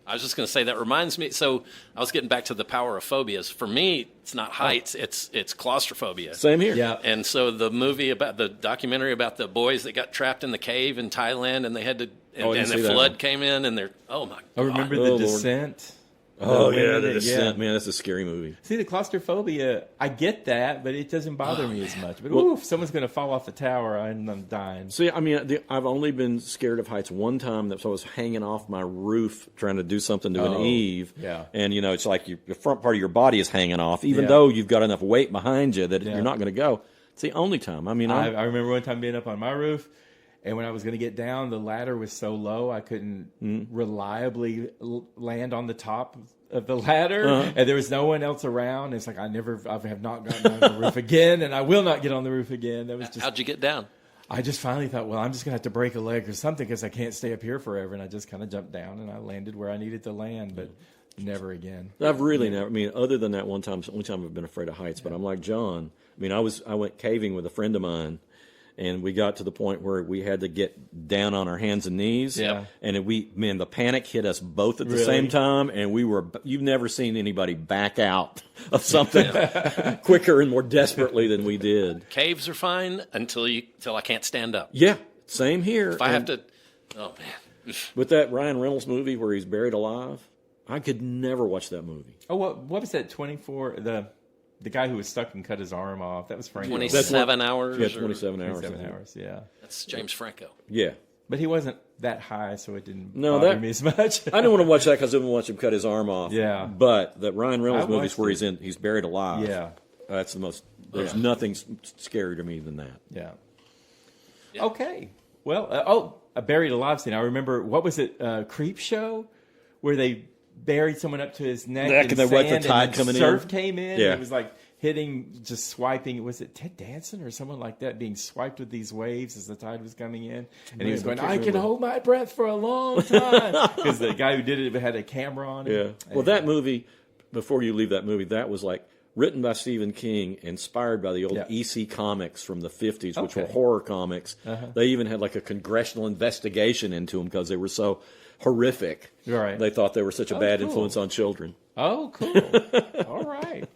I was just going to say that reminds me. So I was getting back to the power of phobias. For me, it's not heights; it's claustrophobia. Same here. Yeah. And so the documentary about the boys that got trapped in the cave in Thailand, and they had to, and the flood came in, and they're oh my god! I remember Oh, the Lord. Descent. Oh The yeah, women The that- Descent. Man, that's a scary movie. See, the claustrophobia, I get that, but it doesn't bother me as much. But ooh, if someone's going to fall off the tower, I'm dying. See, I mean, I've only been scared of heights one time. That I was hanging off my roof trying to do something to an eave. yeah. And, it's like the front part of your body is hanging off, even Yeah. though you've got enough weight behind you that Yeah. you're not going to go. It's the only time. I mean, I remember one time being up on my roof, and when I was going to get down, the ladder was so low I couldn't reliably land on the top of the ladder, and there was no one else around. It's like I have not gotten on the roof again, and I will not get on the roof again. That was just. How'd you get down? I just finally thought, well, I'm just going to have to break a leg or something because I can't stay up here forever. And I just kind of jumped down and I landed where I needed to land, but never again. I've really never. I mean, other than that one time, it's the only time I've been afraid of heights. But I'm like John. I mean, I went caving with a friend of mine, and we got to the point where we had to get down on our hands and knees. Yeah. And the panic hit us both at the Really? same time, and you've never seen anybody back out of something quicker and more desperately than we did. Caves are fine until I can't stand up. Yeah, same here. If I have to, oh man. With that Ryan Reynolds movie where he's buried alive, I could never watch that movie. Oh, what was that? 24. The guy who was stuck and cut his arm off. That was Franco. 27 hours. Yeah, or- 27 hours. 27 hours. Yeah, That's James Franco. Yeah. but he wasn't that high, so it didn't No, bother me as much. I didn't want to watch that because I didn't watch him cut his arm off. Yeah. But the Ryan Reynolds I movies watched where it. he's buried alive. Yeah. That's the most. There's nothing scarier to me than that. Yeah. Yeah. Okay. Well, a buried alive scene. I remember, what was it, Creep Show? Where they buried someone up to his neck Neck in and they wet the sand, tide and coming in. surf came in. Yeah. And it was like hitting, just swiping. Was it Ted Danson or someone like that being swiped with these waves as the tide was coming in? And he was going, I can hold my breath for a long time. Because the guy who did it had a camera on him. Yeah. Well, that movie, before you leave that movie, that was like written by Stephen King, inspired by the old EC comics from the 50s, which were horror comics. They even had like a congressional investigation into them because they were so horrific. Right. They thought they were such a bad cool. influence on children. Oh, cool. All right.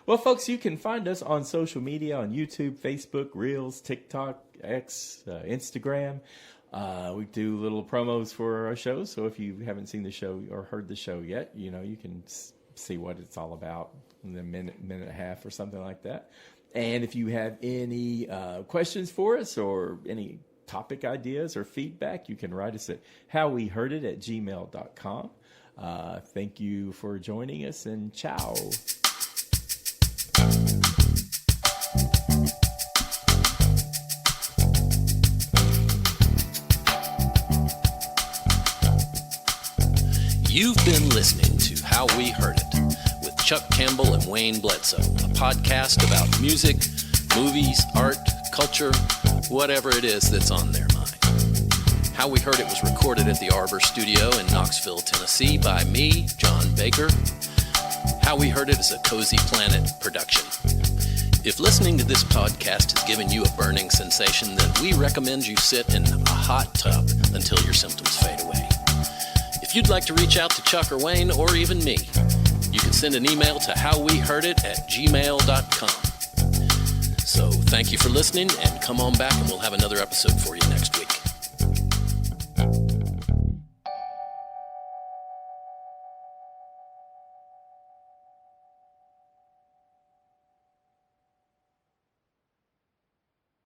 Well, folks, you can find us on social media, on YouTube, Facebook, Reels, TikTok, X, Instagram. We do little promos for our shows, so if you haven't seen the show or heard the show yet, you can see what it's all about in a minute and a half or something like that. And if you have any questions for us or any topic ideas or feedback, you can write us at howweheardit@gmail.com. Thank you for joining us, and ciao. You've been listening to How We Heard It with Chuck Campbell and Wayne Bledsoe, a podcast about music, movies, art, culture, whatever it is that's on their mind. How We Heard It was recorded at the Arbor Studio in Knoxville, Tennessee by me, John Baker. How We Heard It is a Cozy Planet production. If listening to this podcast has given you a burning sensation, then we recommend you sit in a hot tub until your symptoms fade away. If you'd like to reach out to Chuck or Wayne or even me, you can send an email to howweheardit@gmail.com. So thank you for listening, and come on back and we'll have another episode for you next week.